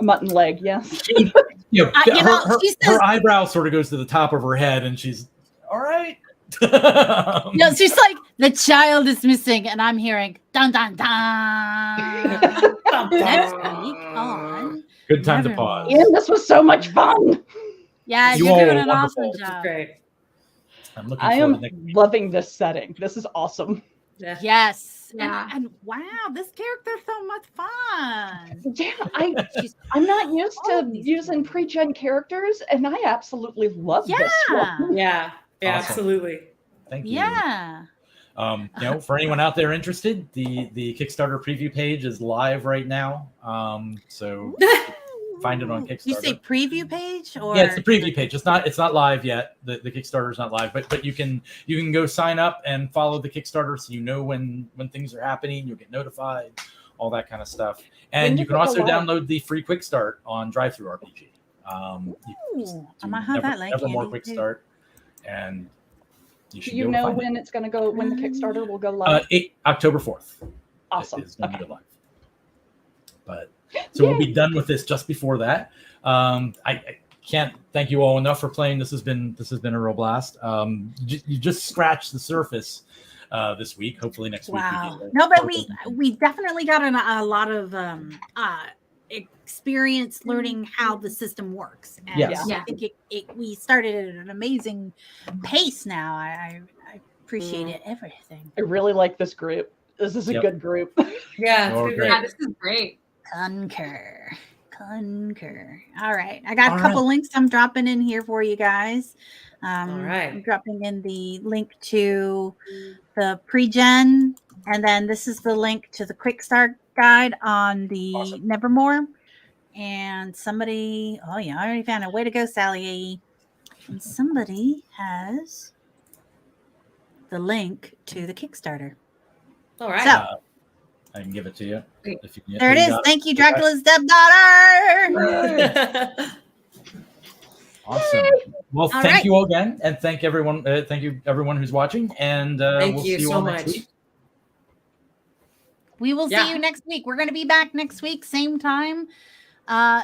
D: A mutton leg, yes.
G: Her eyebrow sort of goes to the top of her head, and she's all right.
C: No, she's like, the child is missing, and I'm hearing dun dun dun. Next week on
G: Good time to
C: Nevermore.
G: pause.
D: Ian, this was so much fun.
C: Yeah,
G: You
C: you're
G: all
C: doing
G: are
C: an
G: wonderful.
C: awesome
F: This is
C: job.
F: great.
G: I'm looking
D: I
G: forward
D: am
G: to next week.
D: loving this setting. This is awesome.
F: Yeah.
C: Yes.
E: Yeah.
C: And wow, this character's so much fun.
D: Yeah,
C: She's
D: I'm not used
C: all
D: to
C: of these
D: using pre-gen characters, and I absolutely love this one.
F: Yeah. Yeah,
G: Awesome.
F: absolutely.
G: Thank you.
C: yeah.
G: For anyone out there interested, the Kickstarter preview page is live right now. So find it on Kickstarter.
C: You say preview page or
G: Yeah, it's the preview page. It's not live yet. The Kickstarter's not live, but you can go sign up and follow the Kickstarter so you know when things are happening. You'll get notified, all that kind of stuff. And
D: When
G: you
D: does
G: can
D: it
G: also
D: go live?
G: download the free quick start on Drive-Thru RPG. You can just
C: Ooh, I
G: do
C: might have that like
G: Nevermore
C: handy,
G: quick
C: too.
G: start, and you should
D: Do
G: be
D: you
G: able to
D: know
G: find
D: when it's going to go? When the Kickstarter will go
G: it.
D: live?
G: October 4th.
D: Awesome.
G: Is when
D: Okay.
G: we go live. But so we'll be done with this just before that. I can't thank you all enough for playing. This has been a real blast. You just scratched the surface this week. Hopefully next week.
C: Wow.
G: We get
C: No, but we definitely got a lot of experience learning how the system works. And
G: Yes.
C: I think we started at an amazing pace now. I appreciate it, everything.
D: I really like this group. This is a
G: Yep.
D: good group.
F: Yeah.
G: Oh,
F: it's
G: great.
E: Yeah, this is great.
C: Concur. All right. I got
G: All
C: a couple
G: right.
C: links I'm dropping in here for you guys.
F: All right.
C: I'm dropping in the link to the pre-gen, and then this is the link to the quick start guide on the
G: Awesome.
C: Nevermore. And somebody, oh yeah, I already found it. Way to go, Sally. And somebody has the link to the Kickstarter.
F: All right.
C: So
G: I can give it to you.
E: Great.
G: If you can
C: there it
G: you
C: is.
G: got
C: Thank you, Dracula's stepdaughter.
G: Awesome. Well,
C: All
G: thank
C: right.
G: you all again, and thank everyone. Thank you everyone who's watching, and
F: Thank
G: we'll
F: you
G: see you
F: so
G: all next
F: much.
G: week.
C: We will
F: Yeah.
C: see you next week. We're going to be back next week, same time.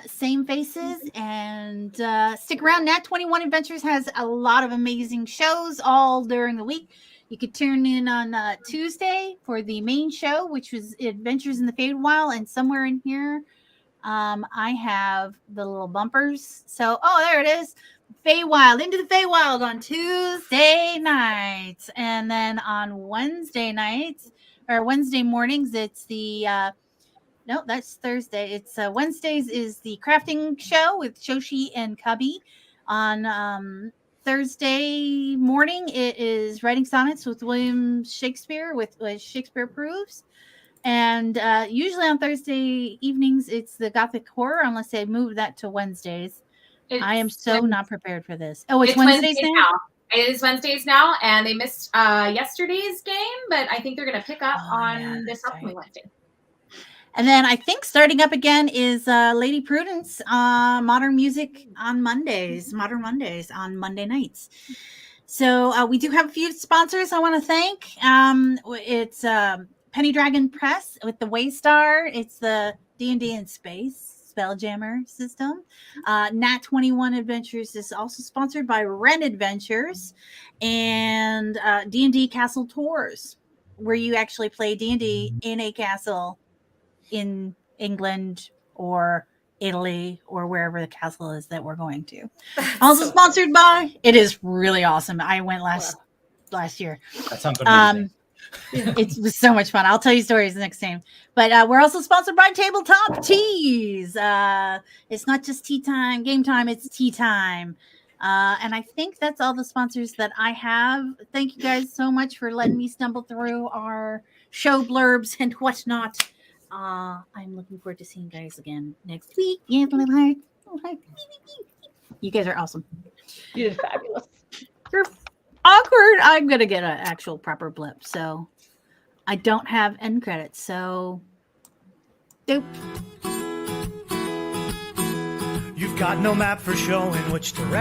C: same faces, and stick around. Nat 21 Adventures has a lot of amazing shows all during the week. You could tune in on Tuesday for the main show, which was Adventures in the Feywild, and somewhere in here I have the little bumpers. So, there it is. Feywild, Into the Feywild on Tuesday nights. And then on Wednesday nights, or Wednesday mornings, it's the no, that's Thursday. It's Wednesdays is the crafting show with Shoshi and Cubby. On Thursday morning, it is writing sonnets with William Shakespeare with Shakespeare Proves. And usually on Thursday evenings, it's the Gothic horror, unless they move that to Wednesdays. I am so not prepared for this. Oh, it's Wednesdays now?
E: It is Wednesdays now, and they missed yesterday's game, but I think they're going to pick up on this upcoming Wednesday.
C: And then I think starting up again is Lady Prudence Modern Music on Mondays, Modern Mondays on Monday nights. So we do have a few sponsors I want to thank. It's Penny Dragon Press with the Waystar. It's the D&D in Space Spelljammer system. Nat 21 Adventures is also sponsored by Ren Adventures and D&D Castle Tours, where you actually play D&D in a castle in England or Italy or wherever the castle is that we're going to. Also sponsored by, it is really awesome. I went last year.
G: That sounds amazing.
C: It was so much fun. I'll tell you stories next time. But we're also sponsored by Tabletop Teas. It's not just tea time, game time, it's tea time. And I think that's all the sponsors that I have. Thank you guys so much for letting me stumble through our show blurbs and whatnot. I'm looking forward to seeing you guys again next week. Yeah, you guys are awesome.
D: You did fabulous.
C: You're awkward. I'm gonna get an actual proper blip, so I don't have end credits. So, dope.
B: You've got no map for showing which direction